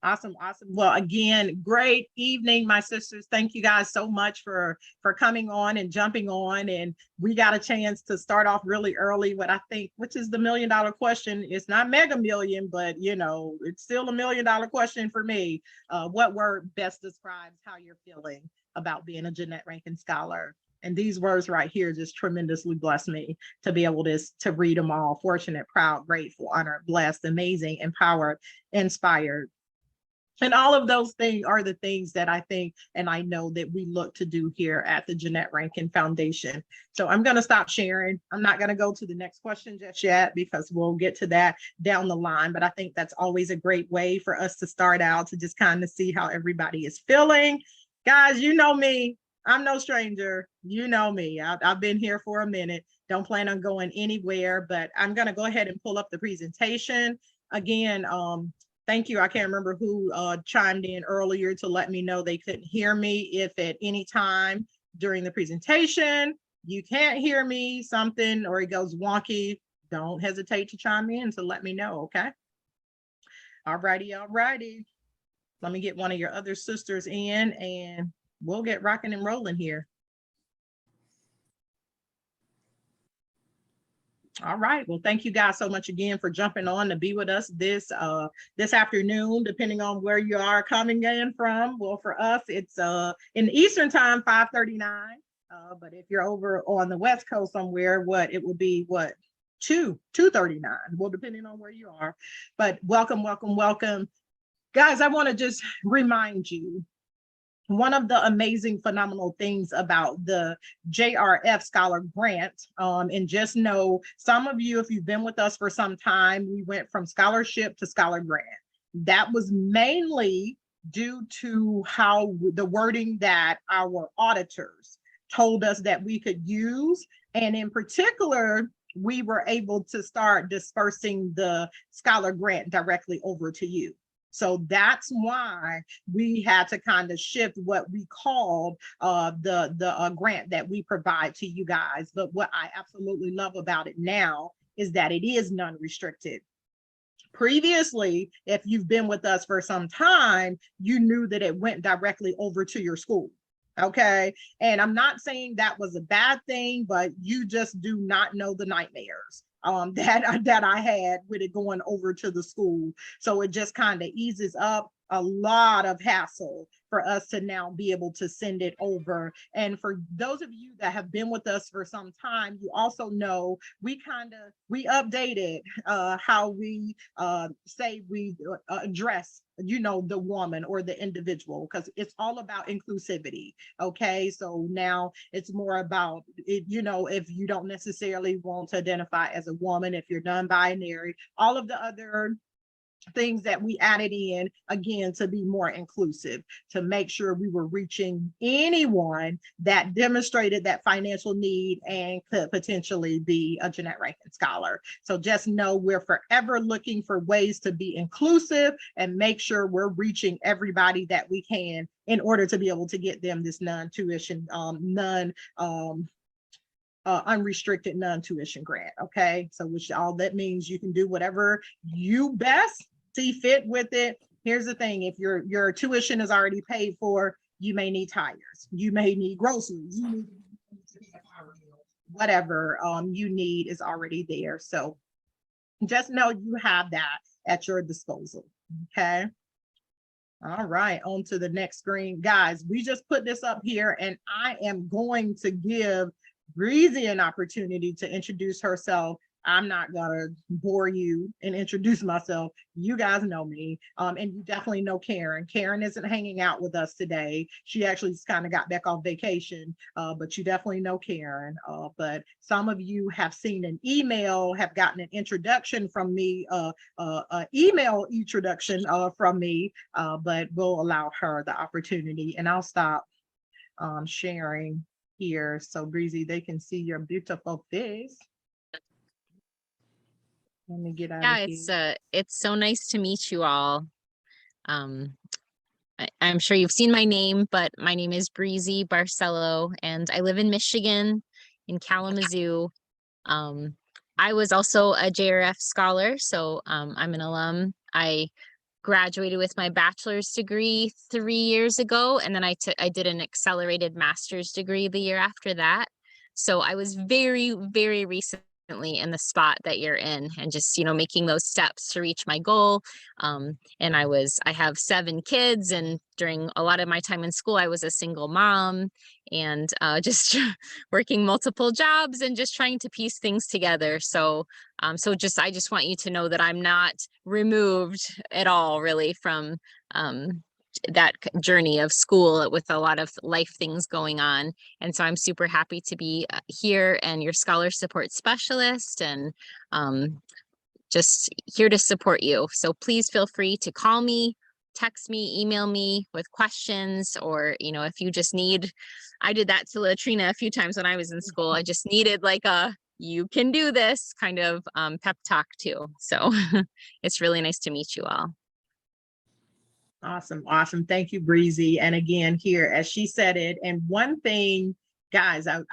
Awesome, awesome. Well, again, great evening, my sisters. Thank you guys so much for coming on and jumping on. And we got a chance to start off really early. What I think, which is the $1 million question. It's not mega million, but it's still $1 million question for me. What word best describes how you're feeling about being a Jeanette Rankin Scholar? And these words right here just tremendously bless me to be able to read them all. Fortunate, proud, grateful, honored, blessed, amazing, empowered, inspired. And all of those things are the things that I think and I know that we look to do here at the Jeanette Rankin Foundation. So I'm going to stop sharing. I'm not going to go to the next question just yet because we'll get to that down the line. But I think that's always a great way for us to start out to just kind of see how everybody is feeling. Guys, you know me. I'm no stranger. You know me. I've been here for a minute. Don't plan on going anywhere, but I'm going to go ahead and pull up the presentation. Again, thank you. I can't remember who chimed in earlier to let me know they couldn't hear me. If at any time during the presentation you can't hear me, something, or it goes wonky, don't hesitate to chime in to let me know, okay? All righty, all righty. Let me get one of your other sisters in and we'll get rocking and rolling here. All right. Well, thank you guys so much again for jumping on to be with us this afternoon, depending on where you are coming in from. Well, for us, it's in Eastern time, 5:39. But if you're over on the West Coast somewhere, it will be 2:39. Well, depending on where you are. But welcome, welcome, welcome. Guys, I want to just remind you, one of the amazing, phenomenal things about the JRF Scholar Grant, and just know, some of you, if you've been with us for some time, we went from scholarship to scholar grant. That was mainly due to how the wording that our auditors told us that we could use. And in particular, we were able to start dispersing the scholar grant directly over to you. So that's why we had to kind of shift what we called the grant that we provide to you guys. But what I absolutely love about it now is that it is non-restricted. Previously, if you've been with us for some time, you knew that it went directly over to your school. Okay. And I'm not saying that was a bad thing, but you just do not know the nightmares that I had with it going over to the school. So it just kind of eases up a lot of hassle for us to now be able to send it over. And for those of you that have been with us for some time, you also know we updated how we say we address the woman or the individual, because it's all about inclusivity. Okay, so now it's more about it, if you don't necessarily want to identify as a woman, if you're non-binary, all of the other things that we added in, again, to be more inclusive, to make sure we were reaching anyone that demonstrated that financial need and could potentially be a Jeanette Rankin Scholar. So just know we're forever looking for ways to be inclusive and make sure we're reaching everybody that we can in order to be able to get them this non-tuition, unrestricted non-tuition grant. Okay, so which all that means, you can do whatever you best see fit with it. Here's the thing: if your tuition is already paid for, you may need tires, you may need groceries, you need whatever you need is already there. So just know you have that at your disposal. Okay. All right, on to the next screen. Guys, we just put this up here and I am going to give Breezy an opportunity to introduce herself. I'm not gonna bore you and introduce myself. You guys know me, and you definitely know Karen. Karen isn't hanging out with us today. She actually just kind of got back off vacation, but you definitely know Karen. But some of you have seen an email, have gotten an introduction from me, email introduction from me, but we'll allow her the opportunity. And I'll stop sharing here so Breezy, they can see your beautiful face. Let me get out of here. It's so nice to meet you all. I'm sure you've seen my name, but my name is Breezy Barcelo, and I live in Michigan, in Kalamazoo. I was also a JRF scholar, so I'm an alum. I graduated with my bachelor's degree 3 years ago, and then I did an accelerated master's degree the year after that. So I was very, very recently in the spot that you're in, and just, making those steps to reach my goal. And I have 7 kids, and during a lot of my time in school, I was a single mom, and just working multiple jobs and just trying to piece things together. So I just want you to know that I'm not removed at all, really, from that journey of school with a lot of life things going on. And so I'm super happy to be here and your scholar support specialist, and just here to support you. So please feel free to call me, text me, email me with questions, or, if you just need, I did that to Latrina a few times when I was in school. I just needed like you can do this kind of pep talk too. So it's really nice to meet you all. Awesome. Awesome. Thank you, Breezy. And again, here, as she said it, and one thing, guys, I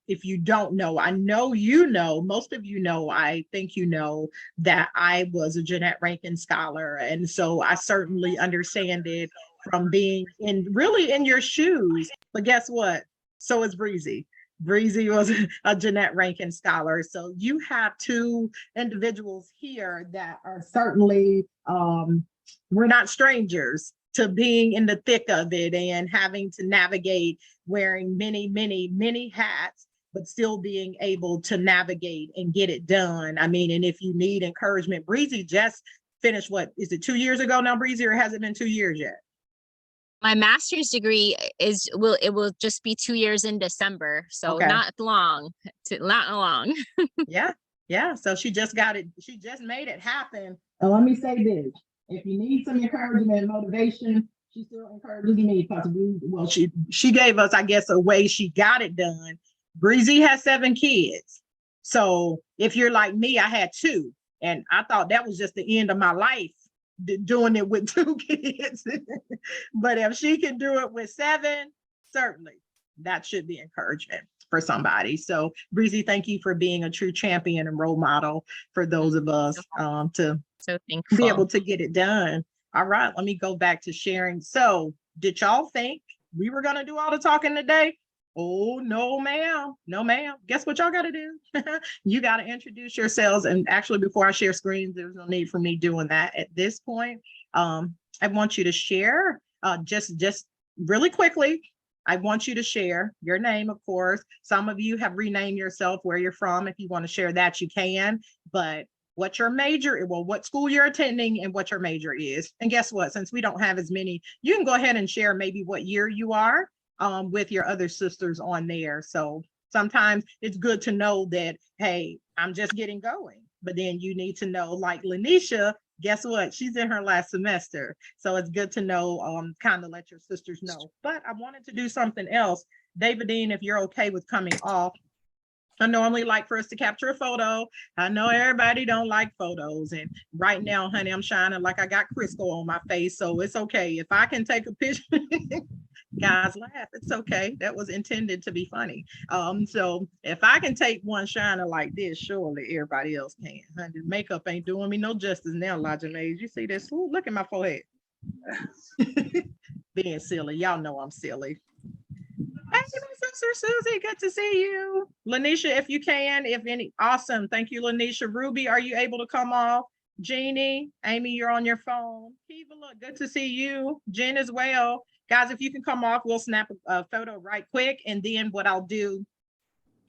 if you don't know, I know most of you know, I think you know that I was a Jeanette Rankin scholar. And so I certainly understand it from being really in your shoes. But guess what? So is Breezy. Breezy was a Jeanette Rankin scholar. So you have 2 individuals here that are certainly, we're not strangers to being in the thick of it and having to navigate wearing many, many, many hats, but still being able to navigate and get it done. I mean, and if you need encouragement, Breezy just finished, what is it, 2 years ago now, Breezy, or has it been 2 years yet? My master's degree will just be 2 years in December. So Okay. not long. Yeah. Yeah. So she just got it. She just made it happen. And let me say this. If you need some encouragement and motivation, she still encourages me because she gave us, I guess, a way she got it done. Breezy has 7 kids. So if you're like me, I had 2. And I thought that was just the end of my life doing it with 2 kids. But if she can do it with 7, certainly that should be encouragement for somebody. So Breezy, thank you for being a true champion and role model for those of us to so thankful. Be able to get it done. All right, let me go back to sharing. So did y'all think we were going to do all the talking today? Oh, no, ma'am. No, ma'am. Guess what y'all got to do? You got to introduce yourselves. And actually, before I share screens, there's no need for me doing that at this point. I want you to share just really quickly. I want you to share your name, of course. Some of you have renamed yourself, where you're from. If you want to share that, you can. But what your major, well, what school you're attending and what your major is. And guess what? Since we don't have as many, you can go ahead and share maybe what year you are with your other sisters on there. So sometimes it's good to know that, hey, I'm just getting going. But then you need to know, like Lanisha, guess what? She's in her last semester. So it's good to know, kind of let your sisters know. But I wanted to do something else. Davidine, if you're okay with coming off, I normally like for us to capture a photo. I know everybody don't like photos. And right now, honey, I'm shining like I got Crisco on my face. So it's okay. If I can take a picture, guys laugh. It's okay. That was intended to be funny. So if I can take one shining like this, surely everybody else can. Honey, makeup ain't doing me no justice now, Lodge Mays. You see this? Ooh, look at my forehead. Being silly. Y'all know I'm silly. Hey, my sister Susie, good to see you. Lanisha, if you can, if any, awesome. Thank you, Lanisha. Ruby, are you able to come off? Jeannie, Amy, you're on your phone. Kiva, look, good to see you. Jen as well. Guys, if you can come off, we'll snap a photo right quick. And then what I'll do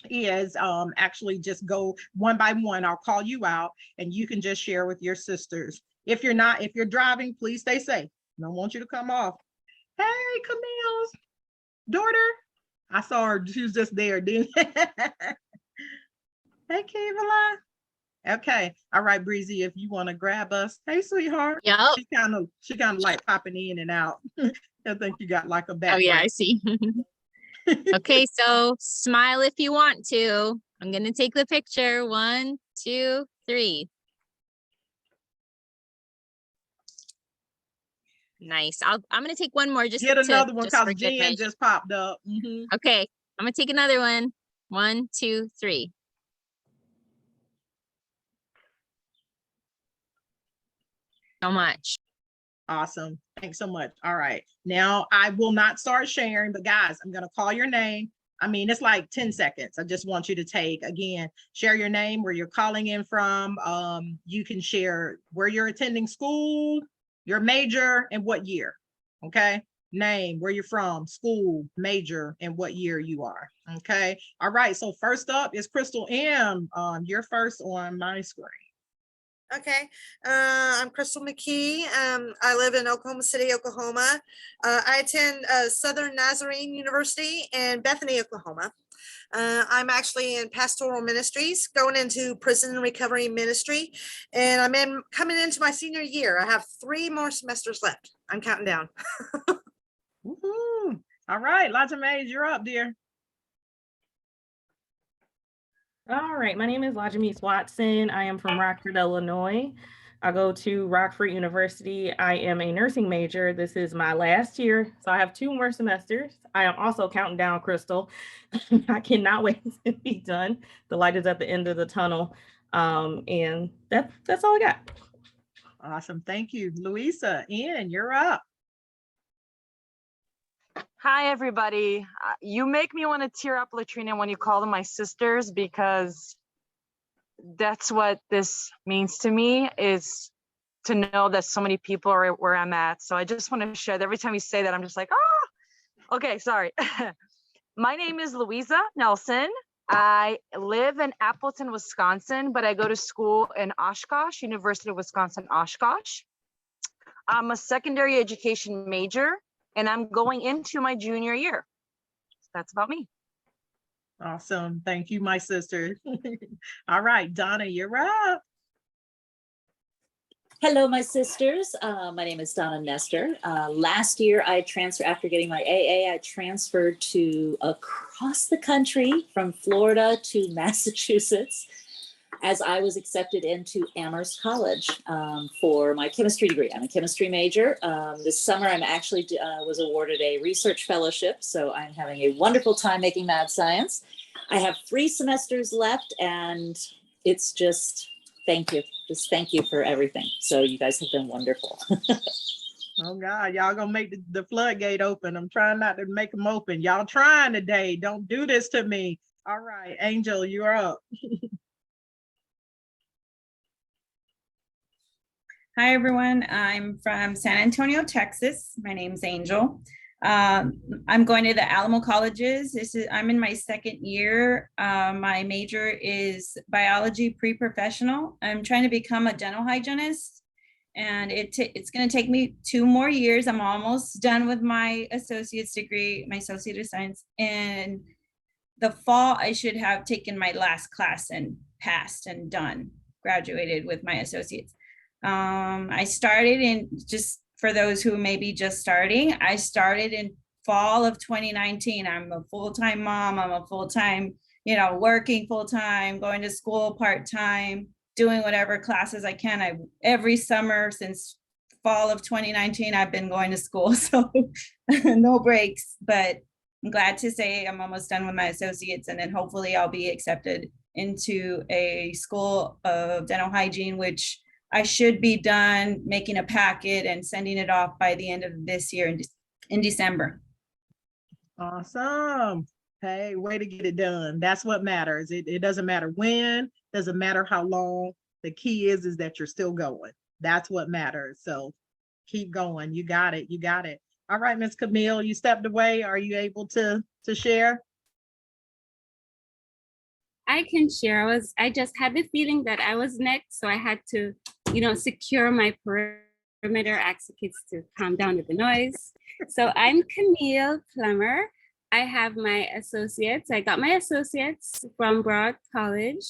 is actually just go one by one. I'll call you out and you can just share with your sisters. If you're driving, please stay safe. I don't want you to come off. Hey, Camille's daughter. I saw her. She was just there, didn't Hey, Kivala. Okay. All right, Breezy, if you want to grab us. Hey, sweetheart. Yep. She kind of like popping in and out. I think you got like a background. Oh, yeah, I see. Okay, so smile if you want to. I'm going to take the picture. 1, 2, 3. Nice. I'm going to take one more just get another one just because Jen just popped up. Okay, I'm going to take another one. 1, 2, 3. So much. Awesome. Thanks so much. All right. Now I will not start sharing, but guys, I'm going to call your name. I mean, it's like 10 seconds. I just want you to take, again, share your name, where you're calling in from. You can share where you're attending school, your major, and what year. Okay. Name, where you're from, school, major, and what year you are. Okay. All right. So first up is Crystal M. You're first on my screen. Okay, I'm Crystal McKee. I live in Oklahoma City, Oklahoma. I attend Southern Nazarene University in Bethany, Oklahoma. I'm actually in pastoral ministries, going into prison and recovery ministry, and coming into my senior year. I have 3 more semesters left. I'm counting down. Woohoo. All right, Lotta Mays, you're up, dear. All right, my name is Lajamise Watson. I am from Rockford, Illinois. I go to Rockford University. I am a nursing major. This is my last year, so I have 2 more semesters. I am also counting down, Crystal. I cannot wait to be done. The light is at the end of the tunnel, and that's all I got. Awesome, thank you. Louisa, Ian, you're up. Hi, everybody. You make me want to tear up, Latrina, when you call them my sisters, because that's what this means to me, is to know that so many people are where I'm at. So I just want to share that. Every time you say that, I'm just like, ah, okay, sorry. My name is Louisa Nelson. I live in Appleton, Wisconsin, but I go to school in Oshkosh, University of Wisconsin, Oshkosh. I'm a secondary education major, and I'm going into my junior year. So that's about me. Awesome. Thank you, my sister. All right, Donna, you're up. Hello, my sisters. My name is Donna Nestor. Last year, I transferred, after getting my AA, I transferred to across the country from Florida to Massachusetts, as I was accepted into Amherst College for my chemistry degree. I'm a chemistry major. This summer, I'm actually was awarded a research fellowship, so I'm having a wonderful time making mad science. I have 3 semesters left, and it's just, thank you. Just thank you for everything. So you guys have been wonderful. Oh God, y'all gonna make the floodgate open. I'm trying not to make them open. Y'all trying today. Don't do this to me. All right, Angel, you're up. Hi, everyone. I'm from San Antonio, Texas. My name's Angel. I'm going to the Alamo colleges. I'm in my 2nd year. My major is biology pre-professional. I'm trying to become a dental hygienist, and it's going to take me 2 more years. I'm almost done with my associate's degree, my associate of science. In the fall, I should have taken my last class and passed and done, graduated with my associates. I started in, just for those who may be just starting, I started in fall of 2019. I'm a full-time mom. I'm a full-time, working full-time, going to school part-time, doing whatever classes I can. Every summer since fall of 2019, I've been going to school, so no breaks, but I'm glad to say I'm almost done with my associates, and then hopefully I'll be accepted into a school of dental hygiene, which I should be done making a packet and sending it off by the end of this year in December. Awesome. Hey, way to get it done. That's what matters. It doesn't matter when, doesn't matter how long. The key is that you're still going. That's what matters. So keep going. You got it. You got it. All right, Miss Camille, you stepped away. Are you able to share? I can share. I just had the feeling that I was next, so I had to, secure my perimeter, ask the kids to calm down with the noise. So I'm Camille Plummer. I have my associates. I got my associates from Broad College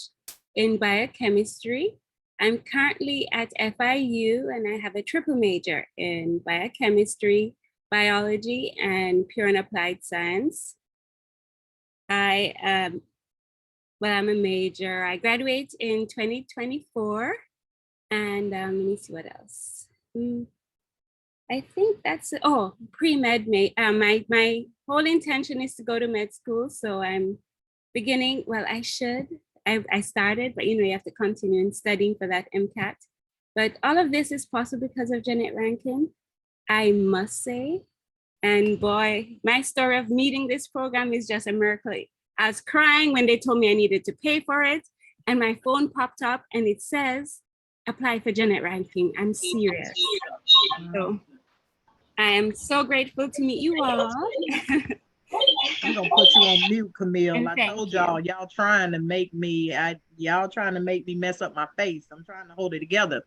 in biochemistry. I'm currently at FIU, and I have a triple major in biochemistry, biology, and pure and applied science. I'm a major. I graduate in 2024. And let me see what else. I think that's it. Oh, pre-med. My whole intention is to go to med school. So I'm beginning. Well, I should. I started, but you have to continue in studying for that MCAT. But all of this is possible because of Jeanette Rankin. I must say. And boy, my story of meeting this program is just a miracle. I was crying when they told me I needed to pay for it, and my phone popped up and it says, apply for Janet ranking. I'm serious. So I am so grateful to meet you all. I'm gonna put you on mute, Camille. And I thank told you. y'all trying to make me, y'all trying to make me mess up my face. I'm trying to hold it together.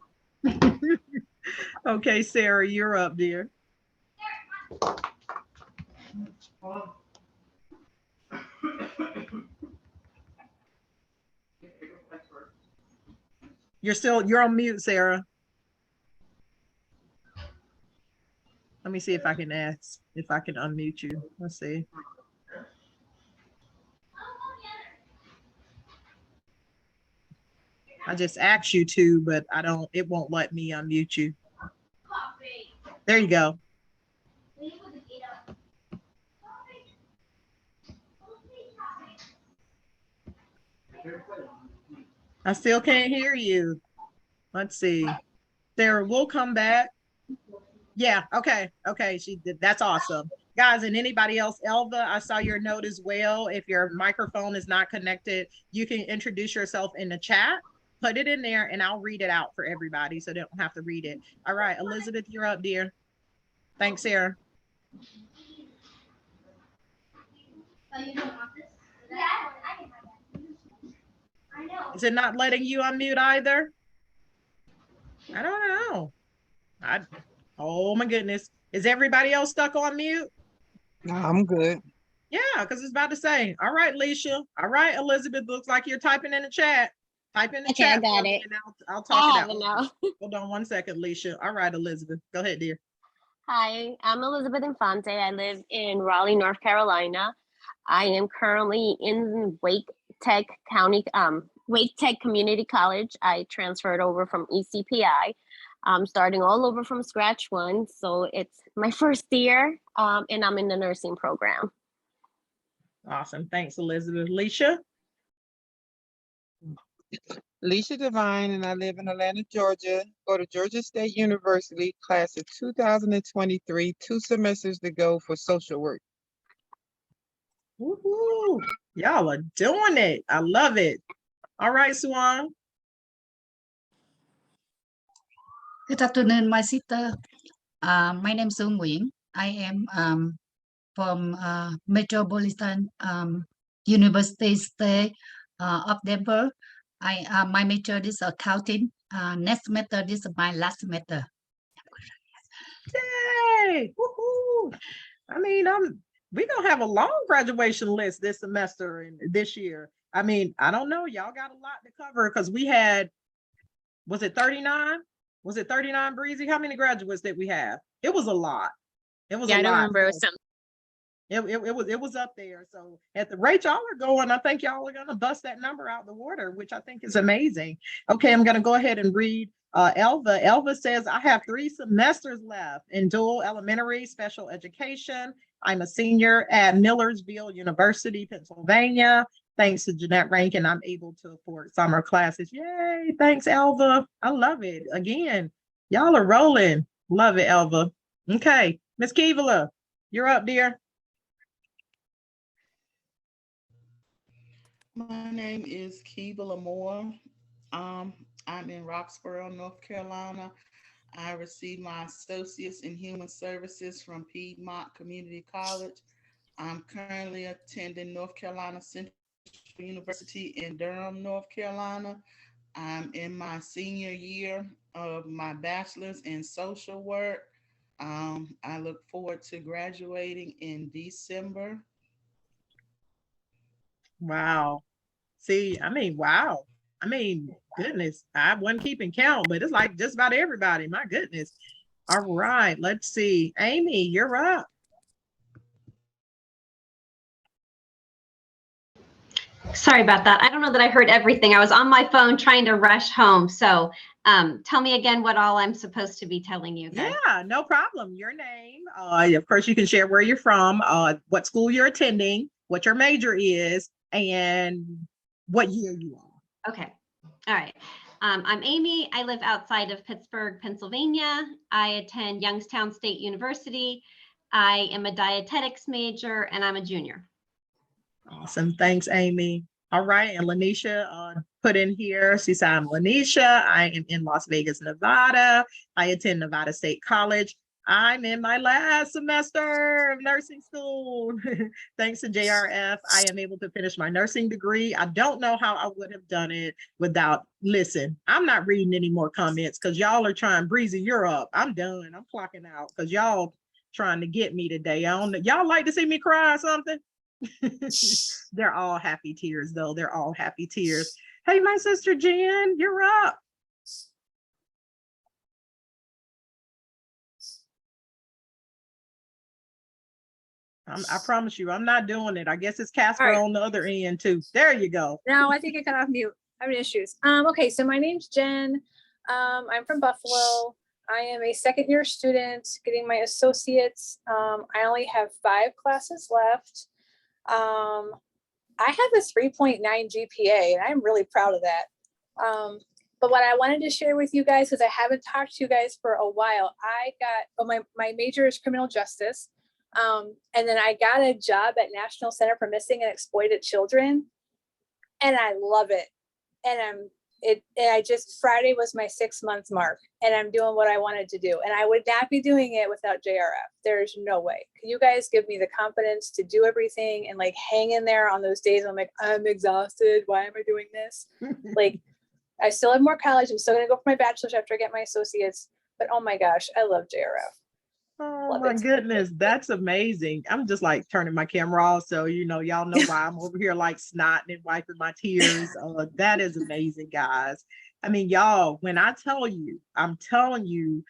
Okay, Sarah, you're up, dear. You're on mute, Sarah. Let me see if I can unmute you. Let's see. I just asked you to, but it won't let me unmute you. There you go. I still can't hear you. Let's see. Sarah, we'll come back. Yeah, okay. She did. That's awesome. Guys, and anybody else, Elva, I saw your note as well. If your microphone is not connected, you can introduce yourself in the chat, put it in there, and I'll read it out for everybody so they don't have to read it. All right, Elizabeth, you're up, dear. Thanks, Sarah. Is it not letting you unmute either? I don't know. Oh my goodness. Is everybody else stuck on mute? No, I'm good. Yeah, because it's about to say, all right, Leisha. All right, Elizabeth, looks like you're typing in the chat. Type in the Okay, chat. I got it. And I'll talk it out. Now. Hold on one second, Leisha. All right, Elizabeth. Go ahead, dear. Hi, I'm Elizabeth Infante. I live in Raleigh, North Carolina. I am currently in Wake Tech Community College. I transferred over from ECPI. I'm starting all over from scratch one. So it's my first year and I'm in the nursing program. Awesome. Thanks, Elizabeth. Leisha? Leisha Devine, and I live in Atlanta, Georgia. Go to Georgia State University, class of 2023, 2 semesters to go for social work. Woohoo! Y'all are doing it. I love it. All right, Swan. Good afternoon, my sister. My name is Sung Nguyen. I am from Metropolitan University State of Denver. My major is accounting. Next semester, this is my last semester. Yay! Woohoo! I mean, we're gonna have a long graduation list this semester and this year. I mean, I don't know. Y'all got a lot to cover because we had, was it 39? Was it 39, Breezy? How many graduates did we have? It was a lot. It was a lot. I don't remember. It was something. It was up there. So at the rate y'all are going, I think y'all are gonna bust that number out the water, which I think is amazing. Okay, I'm gonna go ahead and read Elva. Elva says, I have 3 semesters left in dual elementary special education. I'm a senior at Millersville University, Pennsylvania. Thanks to Jeanette Rankin, I'm able to afford summer classes. Yay, thanks, Elva. I love it. Again, y'all are rolling. Love it, Elva. Okay, Miss Kevala, you're up, dear. My name is Kevala Moore. I'm in Roxborough, North Carolina. I received my associates in human services from Piedmont Community College. I'm currently attending North Carolina Central University in Durham, North Carolina. I'm in my senior year of my bachelor's in social work. I look forward to graduating in December. Wow. See, I mean, wow. I mean, goodness, I wasn't keeping count, but it's like just about everybody. My goodness. All right, let's see. Amy, you're up. Sorry about that. I don't know that I heard everything. I was on my phone trying to rush home. So tell me again what all I'm supposed to be telling you guys. Yeah, no problem. Your name. Of course, you can share where you're from, what school you're attending, what your major is, and what year you are. Okay. All right. I'm Amy. I live outside of Pittsburgh, Pennsylvania. I attend Youngstown State University. I am a dietetics major and I'm a junior. Awesome. Thanks, Amy. All right. And Lanisha put in here, she said, I'm Lanisha. I am in Las Vegas, Nevada. I attend Nevada State College. I'm in my last semester of nursing school. Thanks to JRF, I am able to finish my nursing degree. I don't know how I would have done it without, listen, I'm not reading any more comments because y'all are trying, Breezy, you're up. I'm done. I'm clocking out because y'all trying to get me today. Y'all like to see me cry or something? They're all happy tears, though. They're all happy tears. Hey, my sister Jen, you're up. I promise you, I'm not doing it. I guess it's Casper All right. on the other end too. There you go. No, I think I cut off mute. I'm having issues. Okay, so my name's Jen. I'm from Buffalo. I am a second year student getting my associates. I only have 5 classes left. I have a 3.9 GPA and I'm really proud of that. But what I wanted to share with you guys, because I haven't talked to you guys for a while, my major is criminal justice. And then I got a job at National Center for Missing and Exploited Children. And I love it. And Friday was my 6-month mark and I'm doing what I wanted to do. And I would not be doing it without JRF. There's no way. Can you guys give me the confidence to do everything and like hang in there on those days? I'm like, I'm exhausted. Why am I doing this? Like, I still have more college. I'm still going to go for my bachelor's after I get my associates. But oh my gosh, I love JRF. Oh Love my it. goodness, that's amazing. I'm just like turning my camera off, so y'all know why I'm over here like snotting and wiping my tears. That is amazing, guys. I mean, y'all, when I tell you, I'm telling you,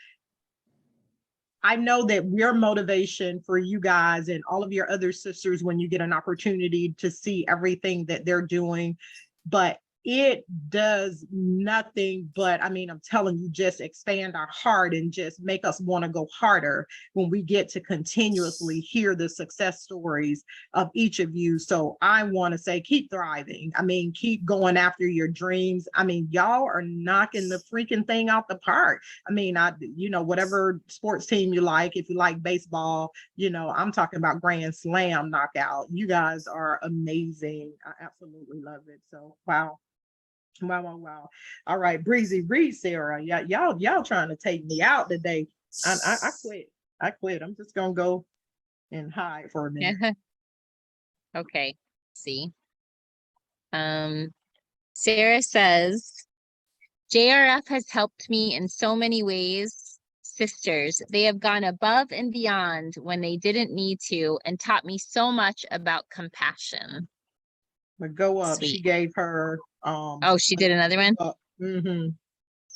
I know that we're motivation for you guys and all of your other sisters when you get an opportunity to see everything that they're doing, but it does nothing but, I mean, I'm telling you, just expand our heart and just make us want to go harder when we get to continuously hear the success stories of each of you. So I want to say, keep thriving. I mean, keep going after your dreams. I mean, y'all are knocking the freaking thing out the park. I mean, whatever sports team you like, if you like baseball, I'm talking about grand slam knockout. You guys are amazing. I absolutely love it. So, wow. Wow. All right, Breezy, read Sarah. Yeah, y'all trying to take me out today. I quit. I'm just gonna go and hide for a minute. Okay. See. Sarah says, JRF has helped me in so many ways. Sisters, they have gone above and beyond when they didn't need to and taught me so much about compassion. But go up. Sweet. She gave her oh, she did another one?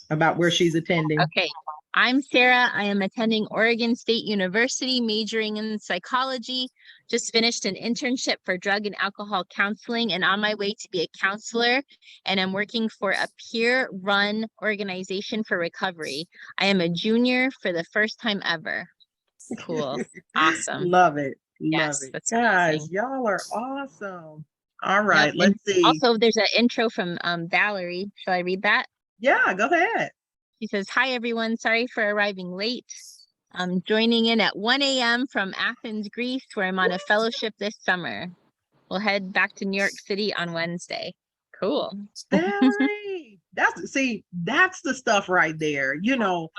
About where she's attending. Okay. I'm Sarah. I am attending Oregon State University, majoring in psychology. Just finished an internship for drug and alcohol counseling and on my way to be a counselor. And I'm working for a peer-run organization for recovery. I am a junior for the first time ever. Cool. Awesome. Love it. Yes, Love it. that's Guys, amazing. y'all are awesome. All right, Yep. let's see. Also, there's an intro from Valerie. Shall I read that? Yeah, go ahead. She says, hi, everyone. Sorry for arriving late. I'm joining in at 1 a.m. from Athens, Greece, where I'm on a fellowship this summer. We'll head back to New York City on Wednesday. Cool. Valerie, that's the stuff right there. I'm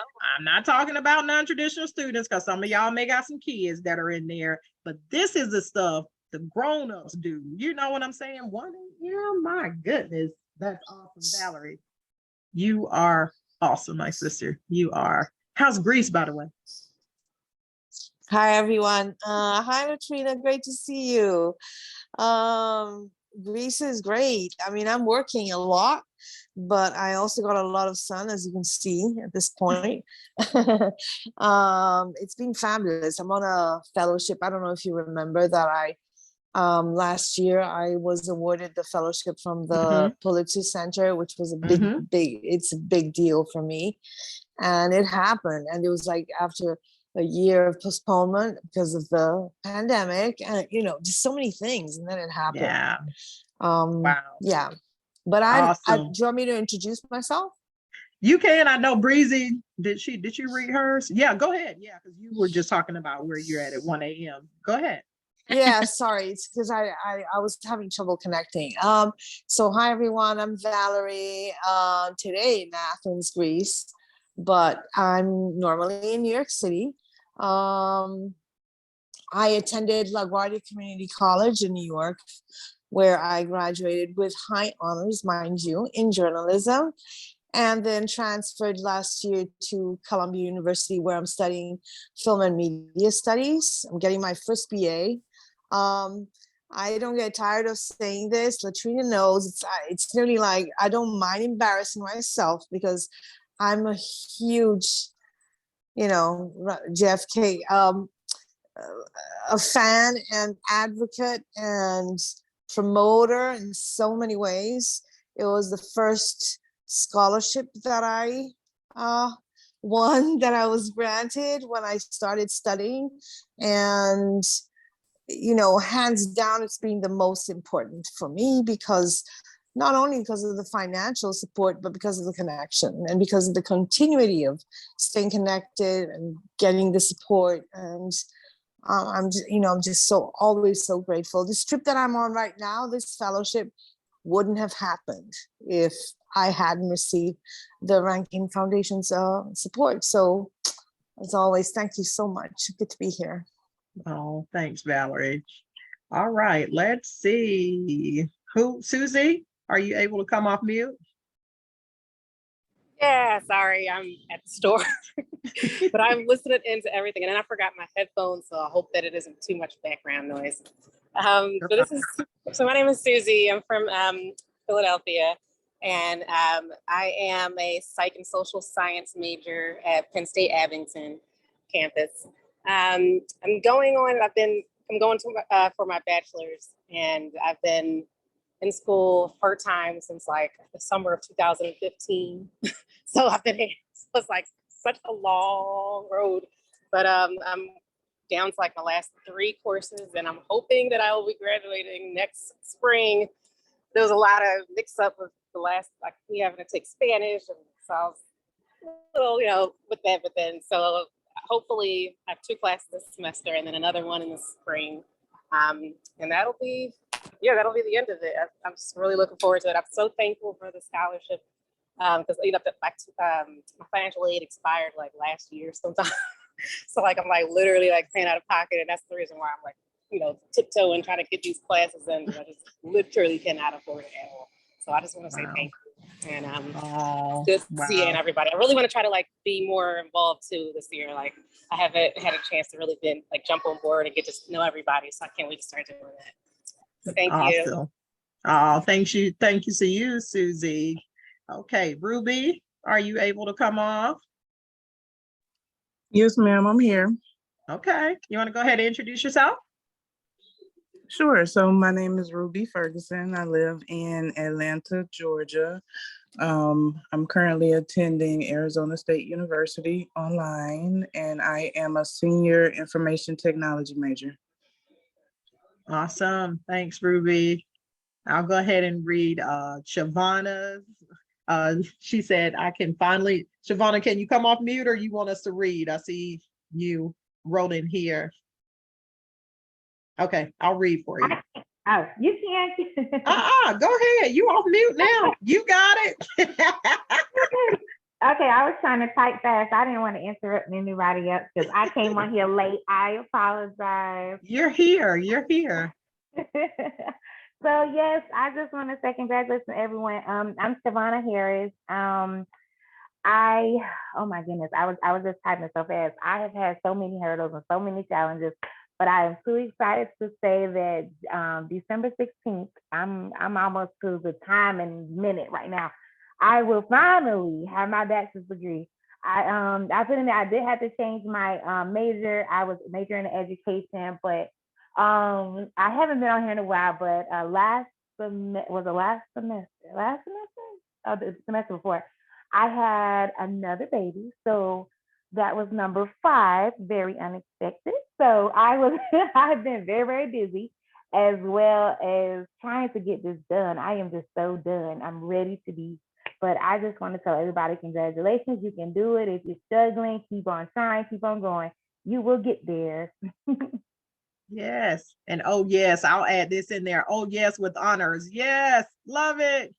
not talking about non-traditional students because some of y'all may got some kids that are in there, but this is the stuff the grown-ups do. You know what I'm saying? My goodness, that's awesome, Valerie. You are awesome, my sister. You are. How's Greece, by the way? Hi, everyone. Hi, Latrina. Great to see you. Greece is great. I mean, I'm working a lot, but I also got a lot of sun, as you can see at this point. It's been fabulous. I'm on a fellowship. I don't know if you remember that last year I was awarded the fellowship from the Pulitzer Center, which was a it's a big deal for me. And it happened. And it was like after a year of postponement because of the pandemic and, just so many things. And then it happened. Yeah. Wow. Yeah. But awesome. do you want me to introduce myself? You can. I know Breezy. Did you read hers? Yeah, go ahead. Yeah, because you were just talking about where you're at 1 a.m. Go ahead. Yeah, sorry, it's because I was having trouble connecting. So hi everyone, I'm Valerie. Today in Athens, Greece, but I'm normally in New York City. I attended LaGuardia Community College in New York, where I graduated with high honors, mind you, in journalism, and then transferred last year to Columbia University, where I'm studying film and media studies. I'm getting my first BA. I don't get tired of saying this. Latrina knows it's nearly like I don't mind embarrassing myself because I'm a huge, JFK, a fan and advocate and promoter in so many ways. It was the first scholarship that I won, that I was granted when I started studying. And hands down, it's been the most important for me because not only because of the financial support, but because of the connection and because of the continuity of staying connected and getting the support. And I'm just so always so grateful. This trip that I'm on right now, this fellowship wouldn't have happened if I hadn't received the Rankin Foundation's support. So as always, thank you so much. Good to be here. Oh, thanks, Valerie. All right, let's see. Susie, are you able to come off mute? Yeah, sorry, I'm at the store, but I'm listening into everything, and then I forgot my headphones, so I hope that it isn't too much background noise. So my name is Susie. I'm from Philadelphia, and I am a psych and social science major at Penn State Abington campus. I'm going for my bachelor's, and I've been in school part-time since like the summer of 2015. So I've been here. So it's like such a long road, but I'm down to like my last 3 courses, and I'm hoping that I will be graduating next spring. There was a lot of mix up with the last, like me having to take Spanish, and so I was a little, with that, but then so hopefully I have 2 classes this semester and then another one in the spring. And that'll be the end of it. I'm just really looking forward to it. I'm so thankful for the scholarship because my financial aid expired like last year sometime. So like I'm like literally like paying out of pocket, and that's the reason why I'm like tiptoeing trying to get these classes in. I just literally cannot afford it at all. So I just want to say thank you, and good seeing everybody. I really want to try to like be more involved too this year. Like I haven't had a chance to really jump on board and get to know everybody, so I can't wait to start doing that. So thank you. Oh, thank you to you, Susie. Okay, Ruby, are you able to come off? Yes, ma'am, I'm here. Okay, you want to go ahead and introduce yourself? Sure. So my name is Ruby Ferguson. I live in Atlanta, Georgia. I'm currently attending Arizona State University online, and I am a senior information technology major. Awesome. Thanks, Ruby. I'll go ahead and read Shavana's. She said, Shavana, can you come off mute, or you want us to read? I see you wrote in here. Okay, I'll read for you. Oh, you can. Go ahead. You off mute now. You got it. Okay, I was trying to type fast. I didn't want to interrupt anybody else because I came on here late. I apologize. You're here. You're here. So yes, I just want to say congratulations to everyone. I'm Shavana Harris. Oh my goodness, I was just typing so fast. I have had so many hurdles and so many challenges, but I am too excited to say that December 16th, I'm almost to the time and minute right now. I will finally have my bachelor's degree. I put in there, I did have to change my major. I was majoring in education, but I haven't been on here in a while, but last semester? Oh, the semester before, I had another baby. So that was number 5, very unexpected. So I've been very, very busy, as well as trying to get this done. I am just so done. I'm ready to be But I just want to tell everybody, congratulations, you can do it. If you're struggling, keep on trying, keep on going. You will get there. Yes. And oh, yes, I'll add this in there. Oh, yes, with honors. Yes. Love it.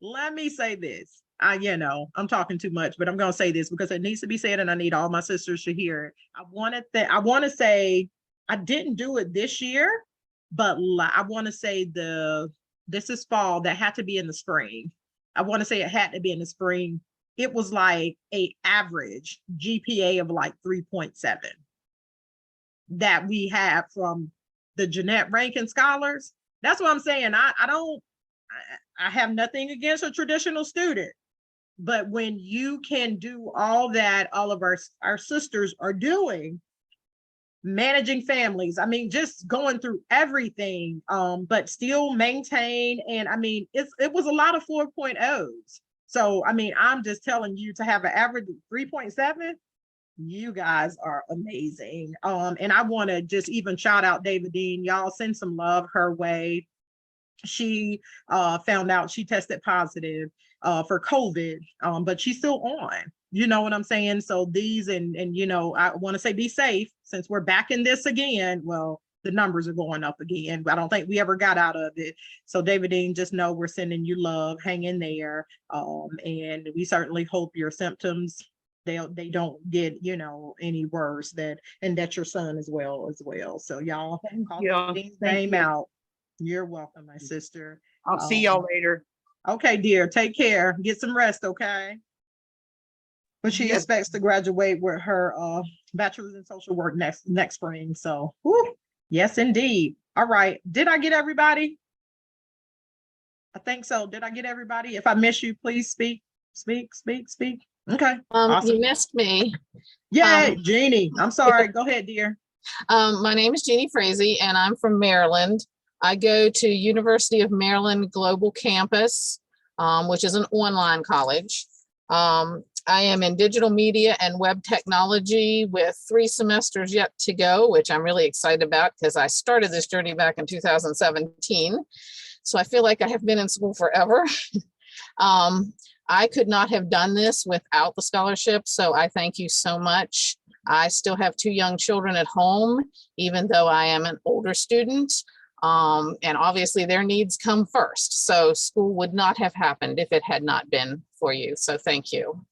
Let me say this. I'm talking too much, but I'm going to say this because it needs to be said and I need all my sisters to hear it. I want to say I didn't do it this year, but I want to say this is fall. That had to be in the spring. I want to say it had to be in the spring. It was like a average GPA of like 3.7 that we have from the Jeanette Rankin scholars. That's what I'm saying. I have nothing against a traditional student, but when you can do all that all of our sisters are doing, managing families, I mean, just going through everything, but still maintain. And I mean, it was a lot of 4.0s. So, I mean, I'm just telling you, to have an average of 3.7, you guys are amazing. And I want to just even shout out David Dean. Y'all send some love her way. She found out she tested positive for COVID, but she's still on. You know what I'm saying? So these and I want to say be safe, since we're back in this again. Well, the numbers are going up again, but I don't think we ever got out of it. So David Dean, just know we're sending you love. Hang in there. And we certainly hope your symptoms, they don't get any worse, and that your son as well. So y'all call David Dean's name out. You're welcome, my sister. I'll see y'all later. Okay, dear. Take care. Get some rest, okay? But she expects to graduate with her bachelor's in social work next spring. So, whew, yes, indeed. All right. Did I get everybody? I think so. Did I get everybody? If I miss you, please speak. Okay. Awesome. You missed me. Yay, Jeannie. I'm sorry. Go ahead, dear. My name is Jeannie Frazee, and I'm from Maryland. I go to University of Maryland Global Campus, which is an online college. I am in digital media and web technology with 3 semesters yet to go, which I'm really excited about because I started this journey back in 2017. So I feel like I have been in school forever. I could not have done this without the scholarship, so I thank you so much. I still have 2 young children at home, even though I am an older student. And obviously their needs come first. So school would not have happened if it had not been for you. So thank you.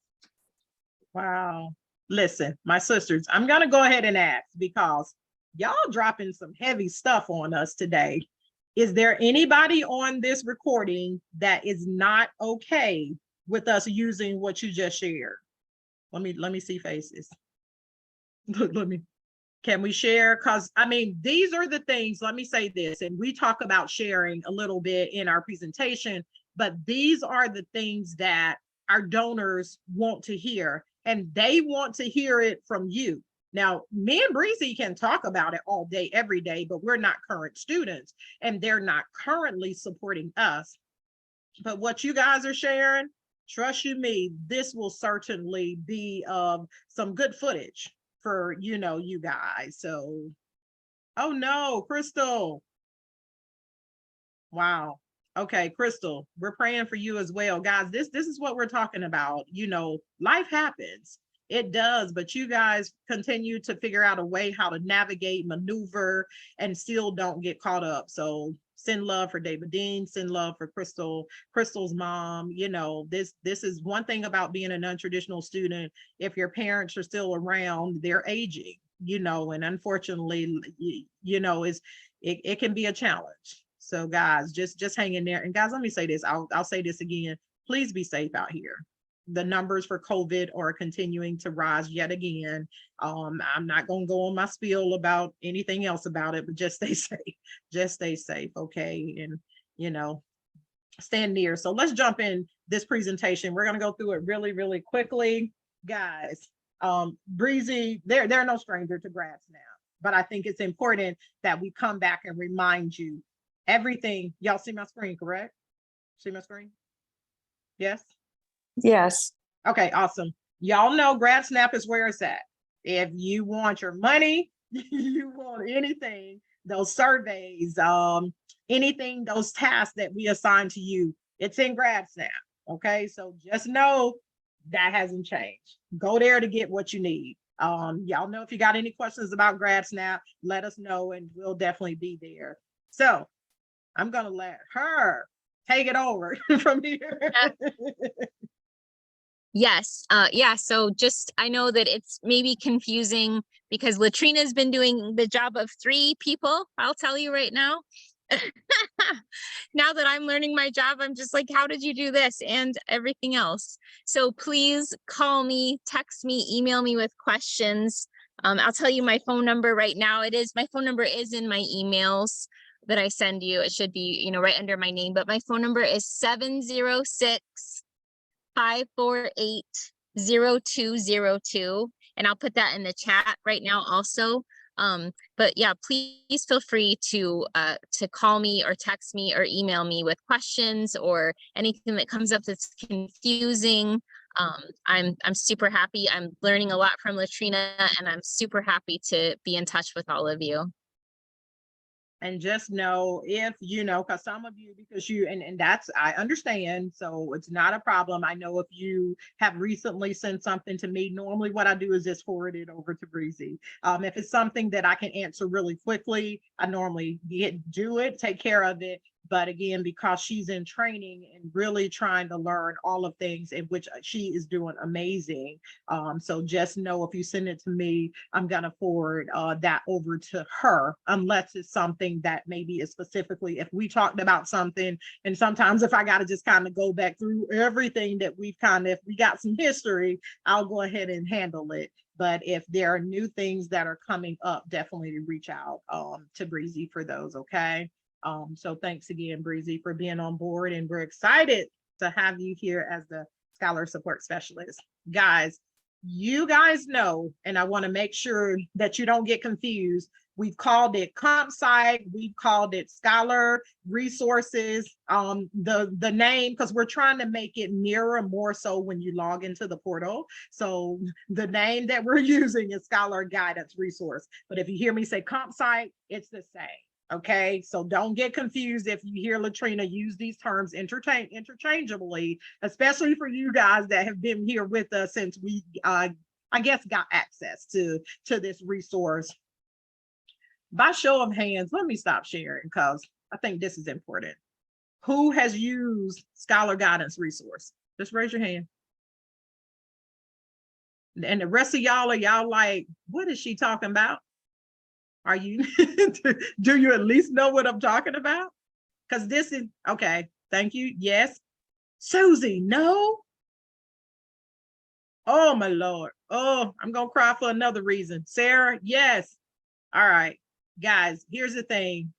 Wow. Listen, my sisters, I'm going to go ahead and ask, because y'all dropping some heavy stuff on us today. Is there anybody on this recording that is not okay with us using what you just shared? Let me see faces. Can we share? Because I mean, these are the things, let me say this, and we talk about sharing a little bit in our presentation, but these are the things that our donors want to hear, and they want to hear it from you. Now, me and Breezy can talk about it all day, every day, but we're not current students and they're not currently supporting us. But what you guys are sharing, trust you me, this will certainly be some good footage for, you guys. So, oh no, Crystal. Wow. Okay, Crystal, we're praying for you as well. Guys, this is what we're talking about. Life happens. It does, but you guys continue to figure out a way how to navigate, maneuver, and still don't get caught up. So send love for David Dean, send love for Crystal's mom. This is one thing about being a non-traditional student. If your parents are still around, they're aging, and unfortunately, it can be a challenge. So guys, just hang in there. And guys, let me say this, I'll say this again, please be safe out here. The numbers for COVID are continuing to rise yet again. I'm not going to go on my spiel about anything else about it, but just stay safe. Okay. And, stand near. So let's jump in this presentation. We're going to go through it really, really quickly. Guys, Breezy, they're no stranger to grads now, but I think it's important that we come back and remind you everything. Y'all see my screen, correct? See my screen? Yes? Yes. Okay, awesome. Y'all know Grad Snap is where it's at. If you want your money, you want anything, those surveys, anything, those tasks that we assign to you, it's in Grad Snap. Okay, so just know that hasn't changed. Go there to get what you need. Y'all know if you got any questions about GradSnap, let us know and we'll definitely be there. So I'm gonna let her take it over from here. Yes. Yeah. So just, I know that it's maybe confusing because Latrina's been doing the job of 3 people. I'll tell you right now. Now that I'm learning my job, I'm just like, how did you do this and everything else? So please call me, text me, email me with questions. I'll tell you my phone number right now. My phone number is in my emails that I send you. It should be, you know, right under my name, but my phone number is 706-548-0202. And I'll put that in the chat right now also. But yeah, please feel free to call me or text me or email me with questions or anything that comes up that's confusing. I'm super happy. I'm learning a lot from Latrina, and I'm super happy to be in touch with all of you. And just know if, you know, because some of you, because you, and that's, I understand, so it's not a problem. I know if you have recently sent something to me, normally what I do is just forward it over to Breezy. If it's something that I can answer really quickly, I normally do it, take care of it. But again, because she's in training and really trying to learn all of things, in which she is doing amazing. So just know if you send it to me, I'm gonna forward that over to her, unless it's something that maybe is specifically, if we talked about something, and sometimes if I gotta just kind of go back through everything that we've if we got some history, I'll go ahead and handle it. But if there are new things that are coming up, definitely reach out to Breezy for those, okay? So thanks again, Breezy, for being on board, and we're excited to have you here as the Scholar Support Specialist. Guys, you guys know, and I want to make sure that you don't get confused, we've called it CompSci, we've called it Scholar Resources, the name, because we're trying to make it mirror more so when you log into the portal. So the name that we're using is Scholar Guidance Resource. But if you hear me say CompSci, it's the same. Okay, so don't get confused if you hear Latrina use these terms interchangeably, especially for you guys that have been here with us since we, I guess, got access to this resource. By show of hands, let me stop sharing because I think this is important. Who has used Scholar Guidance Resource? Just raise your hand. And the rest of y'all are like, what is she talking about? Are you, do you at least know what I'm talking about? Because this is, okay, thank you, yes. Susie, no? Oh my Lord, oh, I'm gonna cry for another reason. Sarah, yes. All right, guys, here's the thing.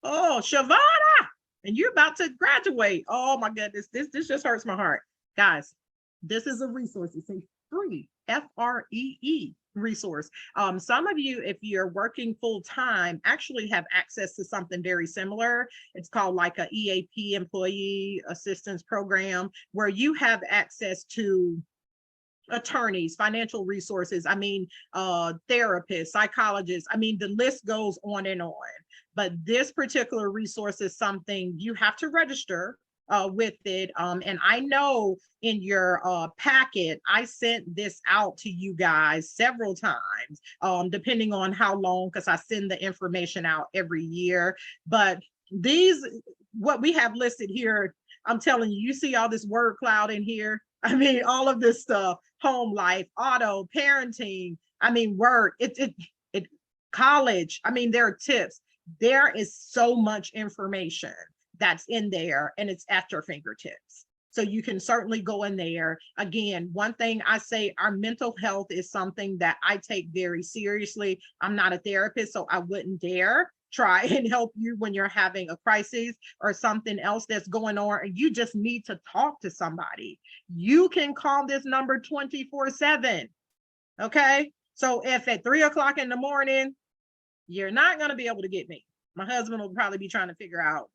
Oh, Shavana, and you're about to graduate. Oh my goodness, this just hurts my heart. Guys, this is a resource, it's a free, F-R-E-E resource. Some of you, if you're working full-time, actually have access to something very similar. It's called like a EAP, Employee Assistance Program, where you have access to attorneys, financial resources, I mean, therapists, psychologists, I mean, the list goes on and on. But this particular resource is something you have to register with it. And I know in your packet, I sent this out to you guys several times, depending on how long, because I send the information out every year. But these, what we have listed here, I'm telling you, you see all this word cloud in here. I mean, all of this stuff, home life, auto, parenting, I mean, work, college. I mean, there are tips. There is so much information that's in there, and it's at your fingertips. So you can certainly go in there. Again, one thing I say, our mental health is something that I take very seriously. I'm not a therapist, so I wouldn't dare try and help you when you're having a crisis or something else that's going on, and you just need to talk to somebody. You can call this number 24/7. Okay. So if at 3 o'clock in the morning, you're not going to be able to get me. My husband will probably be trying to figure out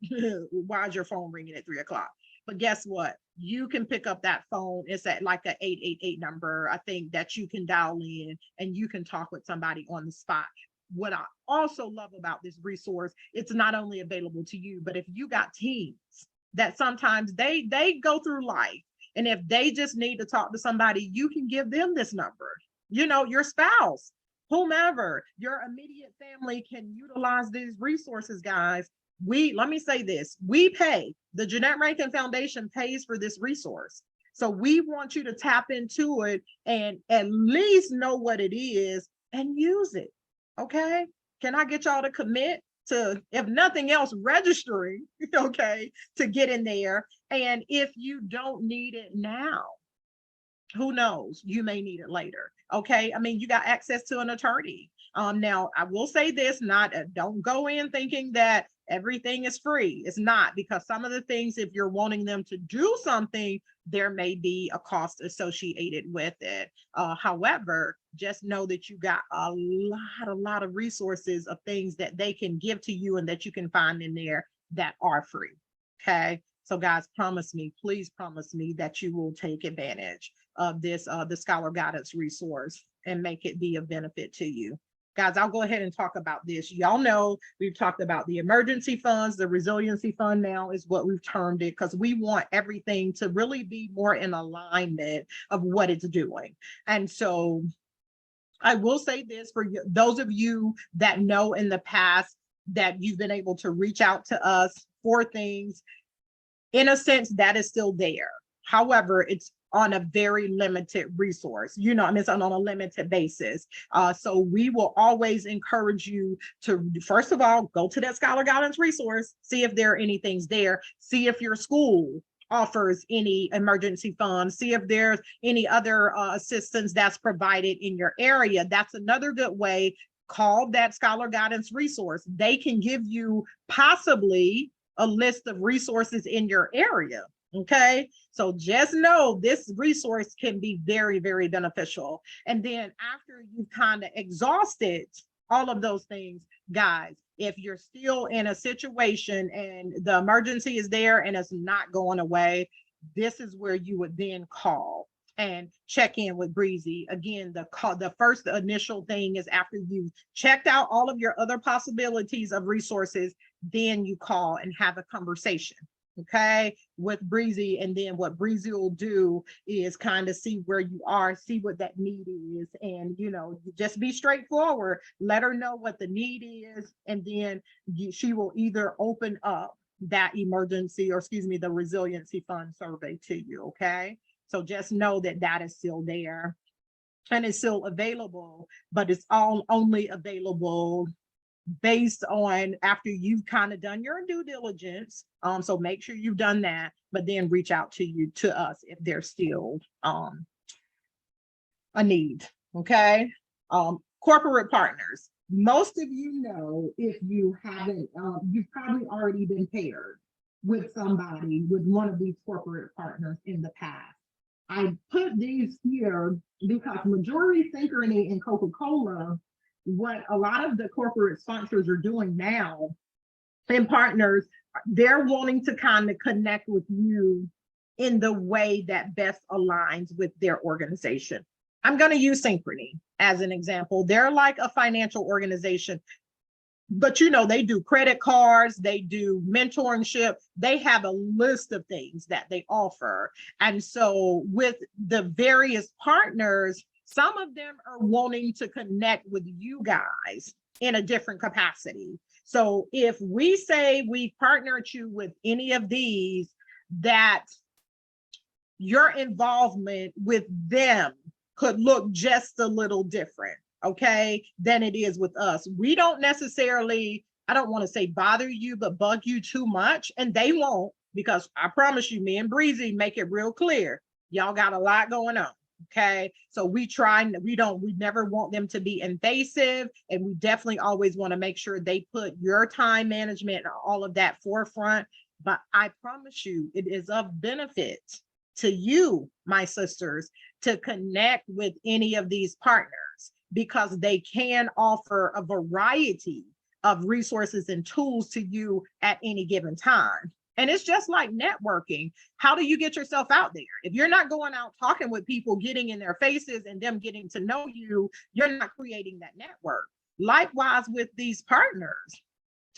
why is your phone ringing at 3 o'clock. But guess what? You can pick up that phone. It's at like an 888 number, I think, that you can dial in and you can talk with somebody on the spot. What I also love about this resource, it's not only available to you, but if you got teens that sometimes they go through life And if they just need to talk to somebody, you can give them this number. You know, your spouse, whomever, your immediate family can utilize these resources, guys. Let me say this, we pay, the Jeanette Rankin Foundation pays for this resource. So we want you to tap into it and at least know what it is and use it. Okay. Can I get y'all to commit to, if nothing else, registering, okay, to get in there? And if you don't need it now, who knows, you may need it later. Okay. I mean, you got access to an attorney. Now I will say this, don't go in thinking that everything is free. It's not, because some of the things, if you're wanting them to do something, there may be a cost associated with it. However, just know that you got a lot of resources of things that they can give to you and that you can find in there that are free. Okay. So guys, please promise me that you will take advantage of this, the Scholar Guidance resource, and make it be of benefit to you. Guys, I'll go ahead and talk about this. Y'all know we've talked about the emergency funds. The resiliency fund now is what we've termed it, because we want everything to really be more in alignment of what it's doing. And so I will say this for you, those of you that know in the past that you've been able to reach out to us for things, in a sense, that is still there. However, it's on a very limited resource, you know, I mean, it's on a limited basis. So we will always encourage you to, first of all, go to that Scholar Guidance resource, see if there are any things there, see if your school offers any emergency funds, see if there's any other assistance that's provided in your area. That's another good way. Call that Scholar Guidance resource. They can give you possibly a list of resources in your area. Okay, so just know this resource can be very, very beneficial. And then after you've kind of exhausted all of those things, guys, if you're still in a situation and the emergency is there and it's not going away, this is where you would then call and check in with Breezy. Again, the first initial thing is after you've checked out all of your other possibilities of resources, then you call and have a conversation, okay, with Breezy. And then what Breezy will do is kind of see where you are, see what that need is, and you know, just be straightforward, let her know what the need is, and then she will either open up that emergency, or excuse me, the resiliency fund survey to you. Okay, so just know that that is still there and it's still available, but it's all only available based on after you've kind of done your due diligence. So make sure you've done that, but then reach out to us if there's still a need. Okay. Corporate partners. Most of you know, if you haven't, you've probably already been paired with somebody, with one of these corporate partners in the past. I put these here because majority Synchrony and Coca-Cola, what a lot of the corporate sponsors are doing now and partners, they're wanting to kind of connect with you in the way that best aligns with their organization. I'm going to use Synchrony as an example. They're like a financial organization, but you know, they do credit cards, they do mentorship, they have a list of things that they offer. And so with the various partners, some of them are wanting to connect with you guys in a different capacity. So if we say we partnered you with any of these, that your involvement with them could look just a little different, okay, than it is with us. We don't necessarily, I don't want to say bother you, but bug you too much, and they won't, because I promise you, me and Breezy make it real clear. Y'all got a lot going on. Okay, so we never want them to be invasive, and we definitely always want to make sure they put your time management and all of that forefront. But I promise you, it is of benefit to you, my sisters, to connect with any of these partners, because they can offer a variety of resources and tools to you at any given time. And it's just like networking. How do you get yourself out there? If you're not going out talking with people, getting in their faces and them getting to know you, you're not creating that network. Likewise with these partners,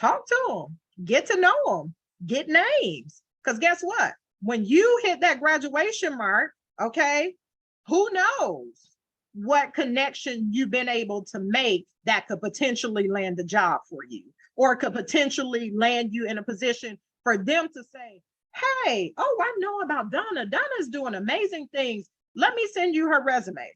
talk to them, get to know them, get names. Because guess what? when you hit that graduation mark, okay, who knows what connection you've been able to make that could potentially land a job for you, or could potentially land you in a position for them to say, hey, oh, I know about Donna. Donna's doing amazing things. Let me send you her resume.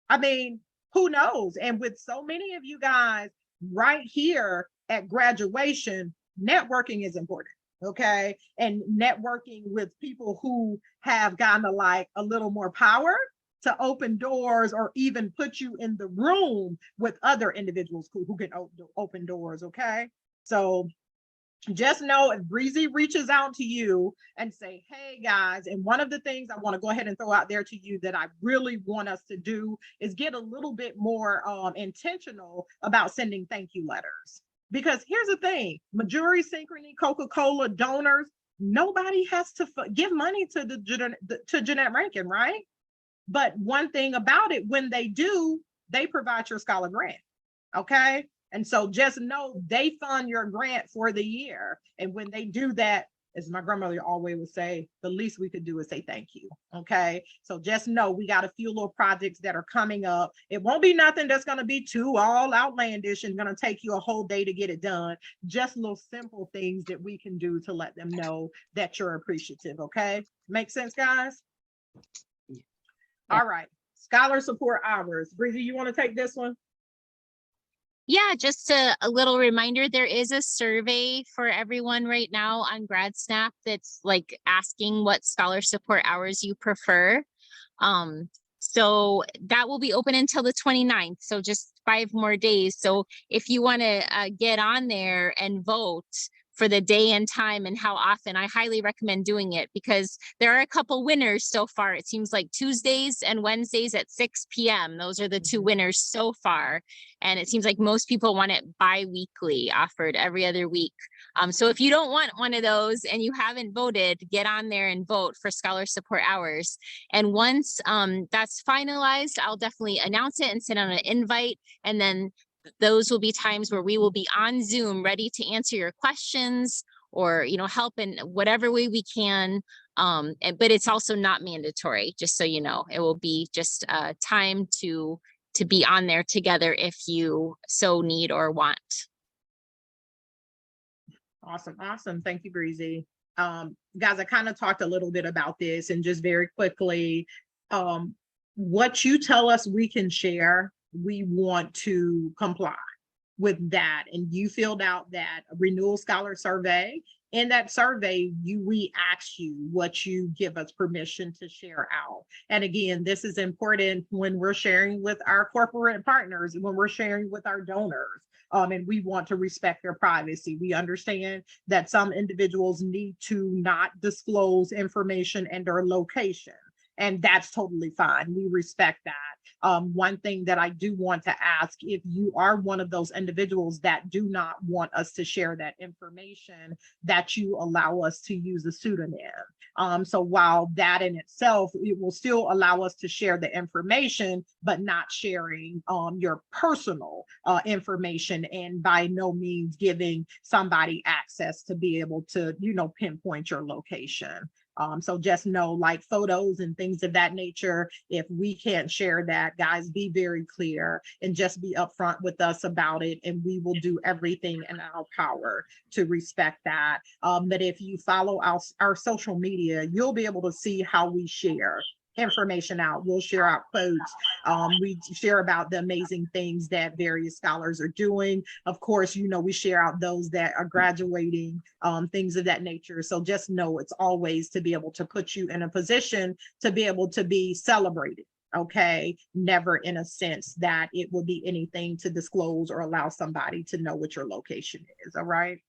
I mean, who knows? And with so many of you guys right here at graduation, networking is important, okay? And networking with people who have gotten a little more power to open doors, or even put you in the room with other individuals who can open doors, okay? So just know if Breezy reaches out to you and say, hey guys, and one of the things I want to go ahead and throw out there to you that I really want us to do is get a little bit more intentional about sending thank you letters. Because here's the thing, Majority Synchrony, Coca-Cola donors, nobody has to give money to Jeanette Rankin, right? But one thing about it, when they do, they provide your scholar grant, okay? And so just know they fund your grant for the year. And when they do that, as my grandmother always would say, the least we could do is say thank you, okay? So just know we got a few little projects that are coming up. It won't be nothing that's gonna be too all outlandish and gonna take you a whole day to get it done. Just little simple things that we can do to let them know that you're appreciative, okay? Make sense, guys? All right, scholar support hours. Breezy, you want to take this one? Yeah, just a little reminder, there is a survey for everyone right now on GradSnap that's like asking what scholar support hours you prefer. So that will be open until the 29th, so just 5 more days. So if you want to get on there and vote for the day and time and how often, I highly recommend doing it, because there are a couple winners so far. It seems like Tuesdays and Wednesdays at 6 p.m. Those are the 2 winners so far. And it seems like most people want it bi-weekly, offered every other week. So if you don't want one of those and you haven't voted, get on there and vote for scholar support hours. And once that's finalized, I'll definitely announce it and send out an invite. And then those will be times where we will be on Zoom ready to answer your questions, or, you know, help in whatever way we can. But it's also not mandatory, just so you know. It will be just time to be on there together if you so need or want. Awesome. Thank you, Breezy. Guys, I kind of talked a little bit about this, and just very quickly, what you tell us we can share, we want to comply with that. And you filled out that Renewal Scholar survey. In that survey, we ask you what you give us permission to share out. And again, this is important when we're sharing with our corporate partners, when we're sharing with our donors. And we want to respect their privacy. We understand that some individuals need to not disclose information and their location, and that's totally fine. We respect that. One thing that I do want to ask, if you are one of those individuals that do not want us to share that information, that you allow us to use a pseudonym. So while that in itself, it will still allow us to share the information, but not sharing your personal information, and by no means giving somebody access to be able to, you know, pinpoint your location. So just know, like photos and things of that nature, if we can't share that, guys, be very clear and just be upfront with us about it, and we will do everything in our power to respect that. But if you follow our social media, you'll be able to see how we share information out. We'll share our quotes. We share about the amazing things that various scholars are doing. Of course, you know, we share out those that are graduating, things of that nature. So just know it's always to be able to put you in a position to be able to be celebrated. Okay, never in a sense that it will be anything to disclose or allow somebody to know what your location is. All right.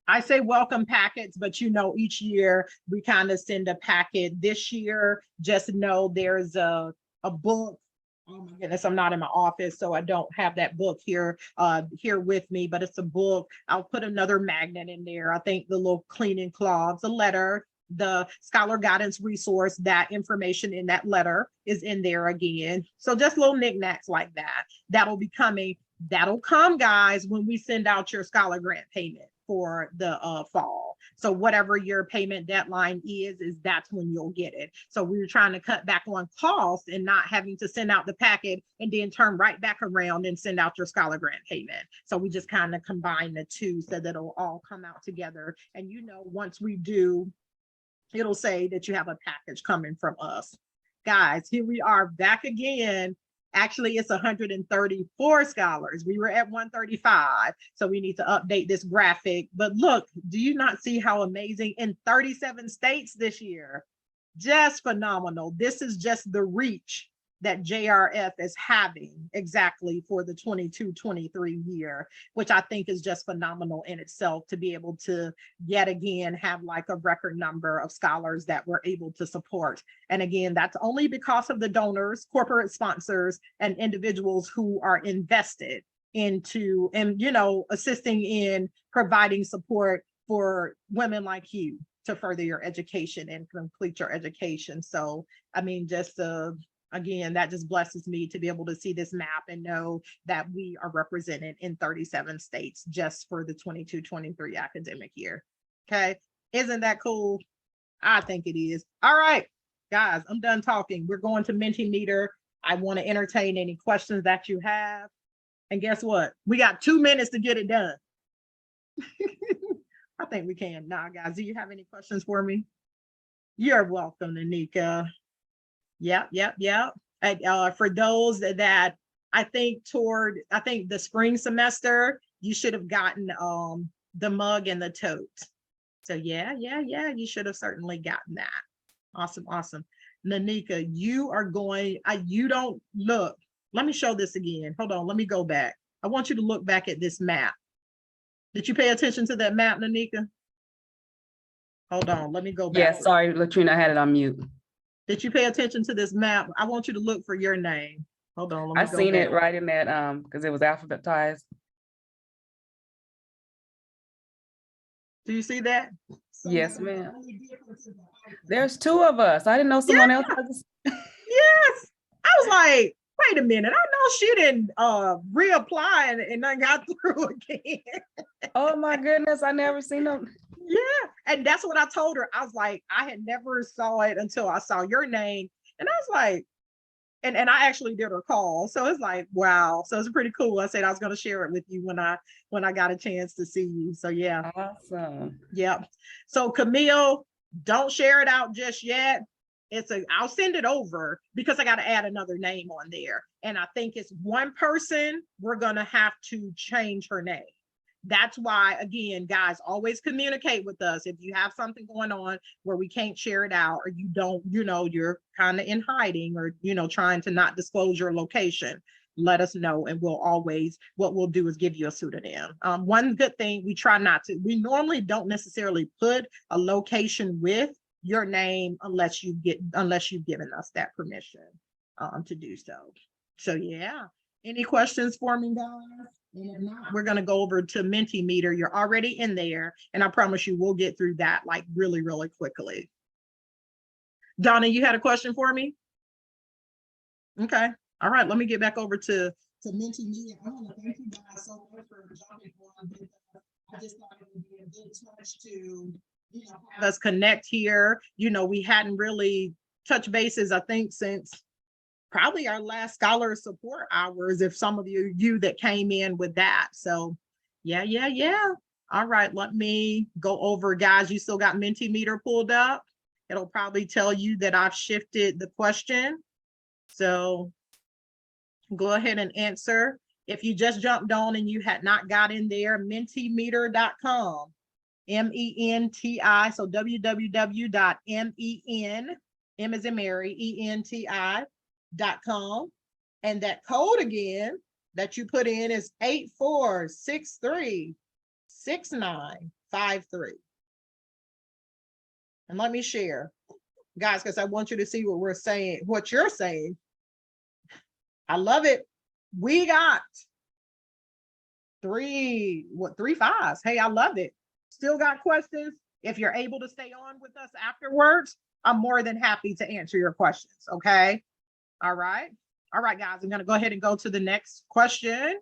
I say welcome packets, but you know, each year we kind of send a packet. This year, just know there's a book. Oh my goodness, I'm not in my office, so I don't have that book here with me, but it's a book. I'll put another magnet in there. I think the little cleaning cloths, a letter, the scholar guidance resource, that information in that letter is in there again. So just little knickknacks like that. That'll be coming. That'll come, guys, when we send out your scholar grant payment for the fall. So whatever your payment deadline is that's when you'll get it. So we were trying to cut back on costs and not having to send out the packet and then turn right back around and send out your scholar grant payment. So we just kind of combine the two so that it'll all come out together. And once we do, it'll say that you have a package coming from us. Guys, here we are back again. Actually, it's 134 scholars. We were at 135. So we need to update this graphic. But look, do you not see how amazing in 37 states this year? Just phenomenal. This is just the reach that JRF is having exactly for the 22-23 year, which I think is just phenomenal in itself to be able to yet again have like a record number of scholars that we're able to support. And again, that's only because of the donors, corporate sponsors, and individuals who are invested into and assisting in providing support for women like you to further your education and complete your education. So I mean, just again, that just blesses me to be able to see this map and know that we are represented in 37 states just for the 22-23 academic year. Okay, isn't that cool? I think it is. All right, guys, I'm done talking. We're going to Mentimeter. I want to entertain any questions that you have. And guess what? We got 2 minutes to get it done. I think we can. Nah, guys, do you have any questions for me? You're welcome, Nanika. Yep. And, for those that I think the spring semester, you should have gotten the mug and the tote. So yeah, you should have certainly gotten that. Awesome. Nanika, you are going, you don't look, let me show this again. Hold on, let me go back. I want you to look back at this map. Did you pay attention to that map, Nanika? Hold on, let me go back. Yes, sorry, Latrina, I had it on mute. Did you pay attention to this map? I want you to look for your name. Hold on, let me I go seen back. it right in that because it was alphabetized. Do you see that? Yes, ma'am. There's 2 of us. I didn't know someone else was. Yes. I was like, wait a minute. I know she didn't reapply and I got through again. Oh my goodness, I never seen them. Yeah, and that's what I told her. I was like, I had never saw it until I saw your name. And I was like, and I actually did her call. So it's like, wow. So it's pretty cool. I said I was going to share it with you when I got a chance to see you. So yeah. Awesome. Yep. So Camille, don't share it out just yet. I'll send it over because I got to add another name on there. And I think it's one person, we're going to have to change her name. That's why, again, guys, always communicate with us. If you have something going on where we can't share it out, or you don't, you're kind of in hiding or, trying to not disclose your location, let us know. And what we'll do is give you a pseudonym. One good thing, we normally don't necessarily put a location with your name unless you've given us that permission to do so. So yeah, any questions for me, guys? And if not, we're going to go over to Mentimeter. You're already in there, and I promise you we'll get through that like really, really quickly. Donna, you had a question for me? Okay. All right, let me get back over to Mentimeter. I want to thank you guys so much for jumping on. I just thought it would be a good touch to have us connect here. We hadn't really touched bases, I think, since probably our last scholar support hours, if some of you that came in with that. So yeah. All right, let me go over, guys. You still got Mentimeter pulled up. It'll probably tell you that I've shifted the question. So go ahead and answer. If you just jumped on and you had not got in there, mentimeter.com, MENTI, so www.MEN, M as in Mary, ENTI.com. And that code again that you put in is 84636953. And let me share, guys, because I want you to see what we're saying, what you're saying. I love it. We got three fives. Hey, I love it. Still got questions? If you're able to stay on with us afterwards, I'm more than happy to answer your questions. Okay. All right, guys, I'm going to go ahead and go to the next question.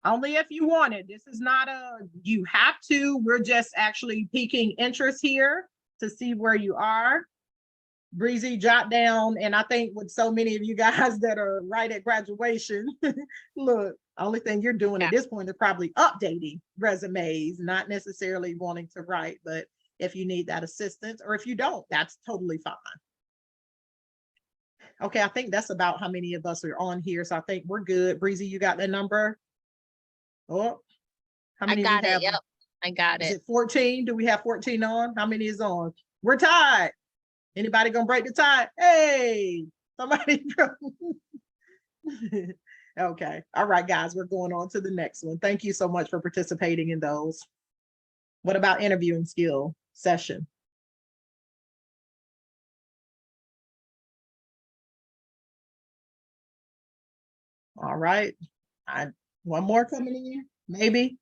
Only if you want it. This is not you have to. We're just actually piquing interest here to see where you are. Breezy, jot down, and I think with so many of you guys that are right at graduation, look, only thing you're doing at this point is probably updating resumes, not necessarily wanting to write, but if you need that assistance, or if you don't, that's totally fine. Okay, I think that's about how many of us are on here, so I think we're good. Breezy, you got the number? Oh, how many? I got we have? it. Yep, I got Is it. it 14? Do we have 14 on? How many is on? We're tied. Anybody gonna break the tie? Hey, somebody. Okay. All right, guys, we're going on to the next one. Thank you so much for participating in those. What about interviewing skill session? All right. One more coming in, maybe.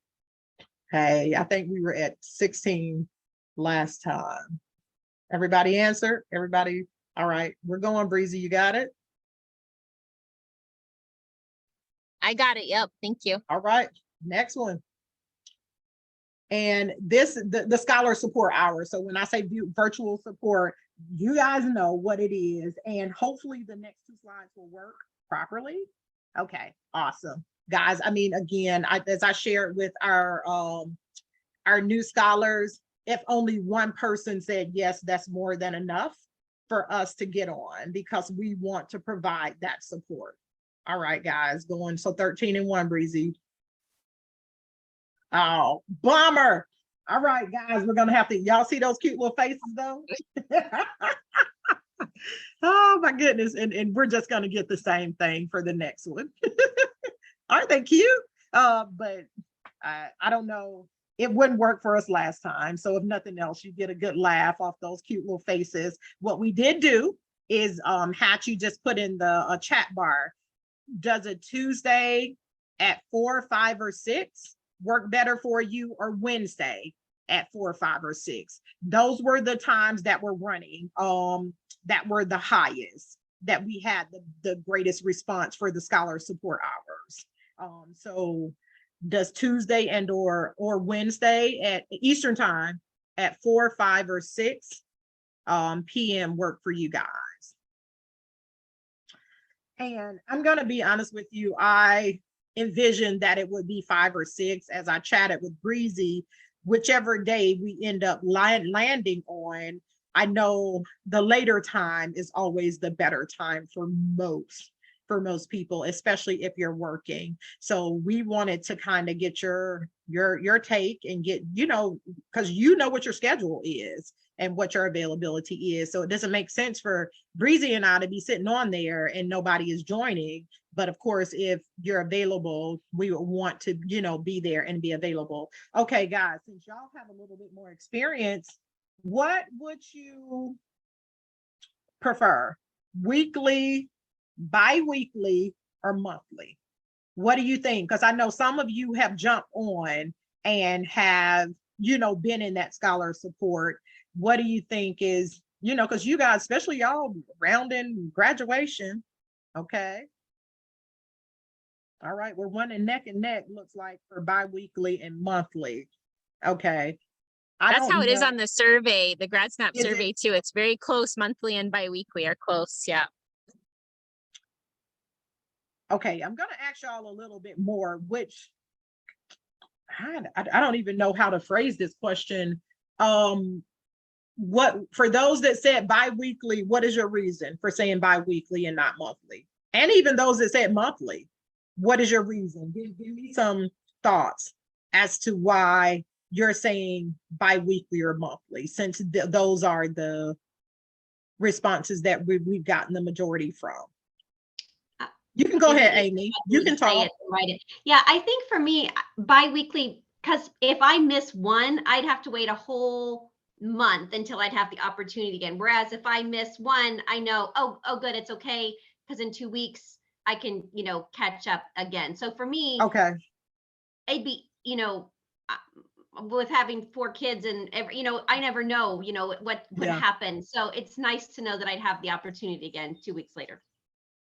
Hey, I think we were at 16 last time. Everybody answered? Everybody? All right, we're going, Breezy. You got it? I got it. Yep. Thank you. All right, next one. And this, the scholar support hour. So when I say virtual support, you guys know what it is. And hopefully the next two slides will work properly. Okay, awesome. Guys, I mean, again, as I shared with our new scholars, if only one person said yes, that's more than enough for us to get on, because we want to provide that support. All right, guys, going. So 13 and 1, Breezy. Oh, bummer. All right, guys, we're gonna have to, y'all see those cute little faces though? Oh my goodness. And we're just gonna get the same thing for the next one. Aren't they cute? But I don't know. It wouldn't work for us last time. So if nothing else, you get a good laugh off those cute little faces. What we did do is had you just put in the chat bar, does a Tuesday at 4, 5, or 6 work better for you, or Wednesday at 4, 5, or 6? Those were the times that were running, that were the highest, that we had the greatest response for the scholar support hours. So does Tuesday and or Wednesday at Eastern time at 4, 5, or 6 p.m. work for you guys? And I'm gonna be honest with you, I envisioned that it would be 5 or 6 as I chatted with Breezy. Whichever day we end up landing on, I know the later time is always the better time for most people, especially if you're working. So we wanted to kind of get your take and get, because you know what your schedule is and what your availability is. So it doesn't make sense for Breezy and I to be sitting on there and nobody is joining. But of course, if you're available, we would want to, be there and be available. Okay, guys, since y'all have a little bit more experience, what would you prefer? Weekly, bi-weekly, or monthly? What do you think? Because I know some of you have jumped on and have, been in that scholar support. What do you think is, because you guys, especially y'all rounding graduation, okay? All right, we're running neck and neck, looks like, for bi-weekly and monthly. Okay. That's how it is on the survey, the GradSnap Is survey too. It's very close. Monthly and bi-weekly are close. Yeah. Okay, I'm gonna ask y'all a little bit more, which I don't even know how to phrase this question. What, for those that said bi-weekly, what is your reason for saying bi-weekly and not monthly? And even those that said monthly, what is your reason? Give me some thoughts as to why you're saying bi-weekly or monthly, since those are the responses that we've gotten the majority from. You can go ahead, Amy. You can talk. Yeah, I think for me, bi-weekly, because if I miss one, I'd have to wait a whole month until I'd have the opportunity again. Whereas if I miss one, I know, oh good, it's okay, because in 2 weeks I can, catch up again. So for me, okay, it'd be, with having 4 kids and I never know, what could happen. So it's nice to know that I'd have the opportunity again 2 weeks later.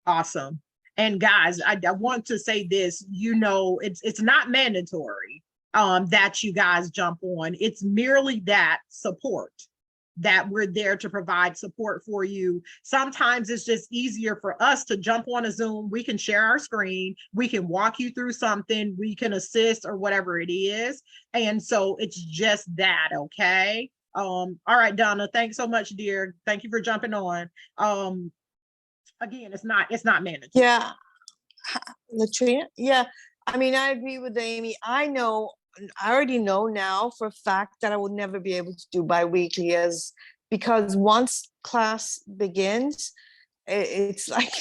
Awesome. And guys, I want to say this, you know, it's not mandatory that you guys jump on. It's merely that support, that we're there to provide support for you. Sometimes it's just easier for us to jump on a Zoom. We can share our screen. We can walk you through something. We can assist or whatever it is. And so it's just that, okay? All right, Donna, thanks so much, dear. Thank you for jumping on. Again, it's not mandatory. Yeah, Latrina. Yeah, I mean, I agree with Amy. I already know now for a fact that I would never be able to do bi-weekly, because once class begins, it's like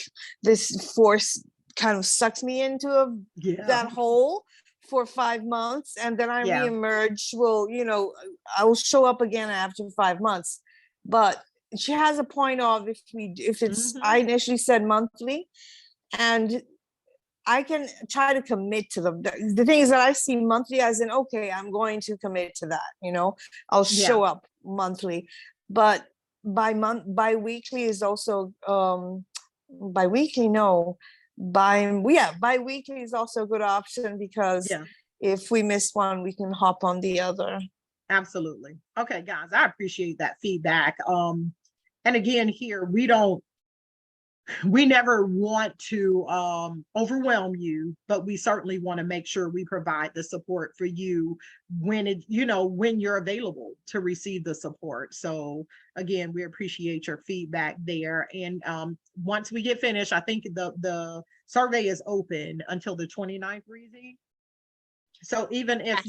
this force kind of sucks me into that hole for 5 months, and then I reemerge. Well, you know, I will show up again after 5 months, but she has a point of if it's I initially said monthly, and I can try to commit to them. The thing is that I see monthly as in, okay, I'm going to commit to that, you know, I'll show up monthly. But bi-weekly is also bi-weekly, no. Bi-weekly is also a good option, because if we miss one, we can hop on the other. Absolutely. Okay, guys, I appreciate that feedback. And again, here, we never want to overwhelm you, but we certainly want to make sure we provide the support for you when when you're available to receive the support. So again, we appreciate your feedback there. And once we get finished, I think the survey is open until the 29th, Breezy. So even if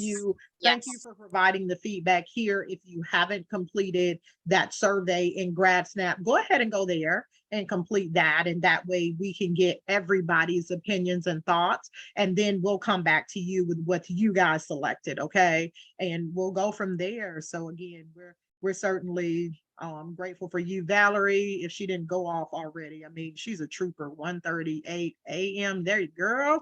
thank you for providing the feedback here. If you haven't completed that survey in GradSnap, go ahead and go there and complete that. And that way we can get everybody's opinions and thoughts. And then we'll come back to you with what you guys selected. Okay. And we'll go from there. So again, we're certainly grateful for you, Valerie. If she didn't go off already, I mean, she's a trooper. 1:38 a.m. There you girl.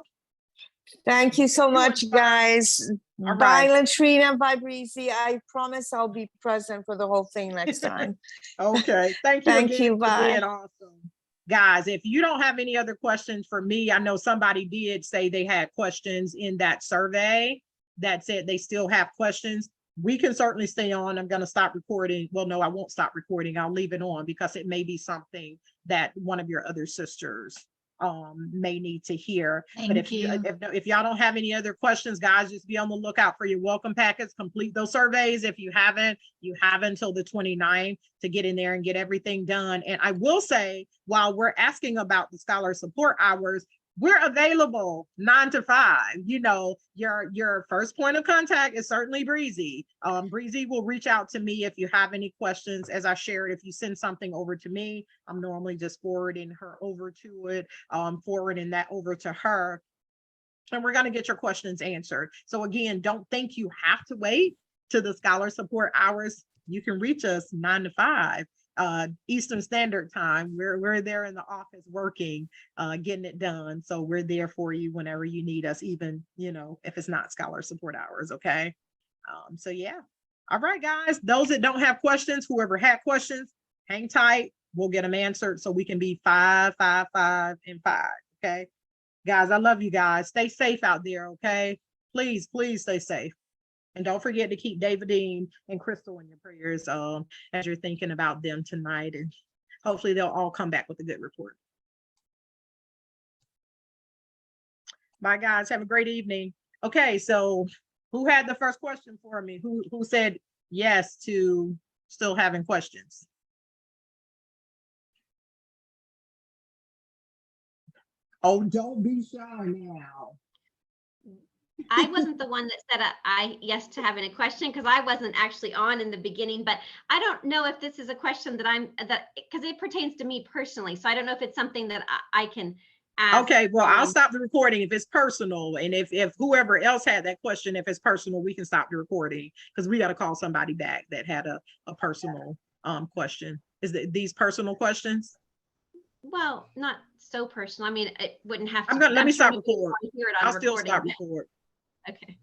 Thank you so much, guys. Bye, Latrina. Bye, Breezy. I promise I'll be present for the whole thing next time. Okay. Thank you. Thank you. Bye. Awesome. Guys, if you don't have any other questions for me, I know somebody did say they had questions in that survey that said they still have questions. We can certainly stay on. I'm going to stop recording. Well, no, I won't stop recording. I'll leave it on because it may be something that one of your other sisters may need to hear. But if y'all don't have any other questions, guys, just be on the lookout for your welcome packets. Complete those surveys. If you haven't, you have until the 29th to get in there and get everything done. And I will say, while we're asking about the scholar support hours, we're available 9 to 5. You know, your first point of contact is certainly Breezy. Breezy will reach out to me if you have any questions. As I shared, if you send something over to me, I'm normally just forwarding her over to it, forwarding that over to her. And we're going to get your questions answered. So again, don't think you have to wait to the scholar support hours. You can reach us 9 to 5. Eastern Standard Time. We're there in the office working, getting it done. So we're there for you whenever you need us, even, you know, if it's not scholar support hours. Okay. So yeah. All right, guys, those that don't have questions, whoever had questions, hang tight. We'll get them answered so we can be 5, 5, 5, and 5. Okay. Guys, I love you guys. Stay safe out there. Okay. Please, please stay safe. And don't forget to keep Davidine and Crystal in your prayers as you're thinking about them tonight. And hopefully they'll all come back with a good report. Bye, guys. Have a great evening. Okay, so who had the first question for me? Who said yes to still having questions? Oh, don't be shy now. I wasn't the one that said yes to having a question, because I wasn't actually on in the beginning, but I don't know if this is a question that because it pertains to me personally. So I don't know if it's something that I can ask. Okay, well, I'll stop the recording if it's personal. And if whoever else had that question, if it's personal, we can stop the recording, because we got to call somebody back that had a personal question. Is these personal questions? Well, not so personal. I mean, it wouldn't have to. Let me stop recording. I'll still stop recording. Okay.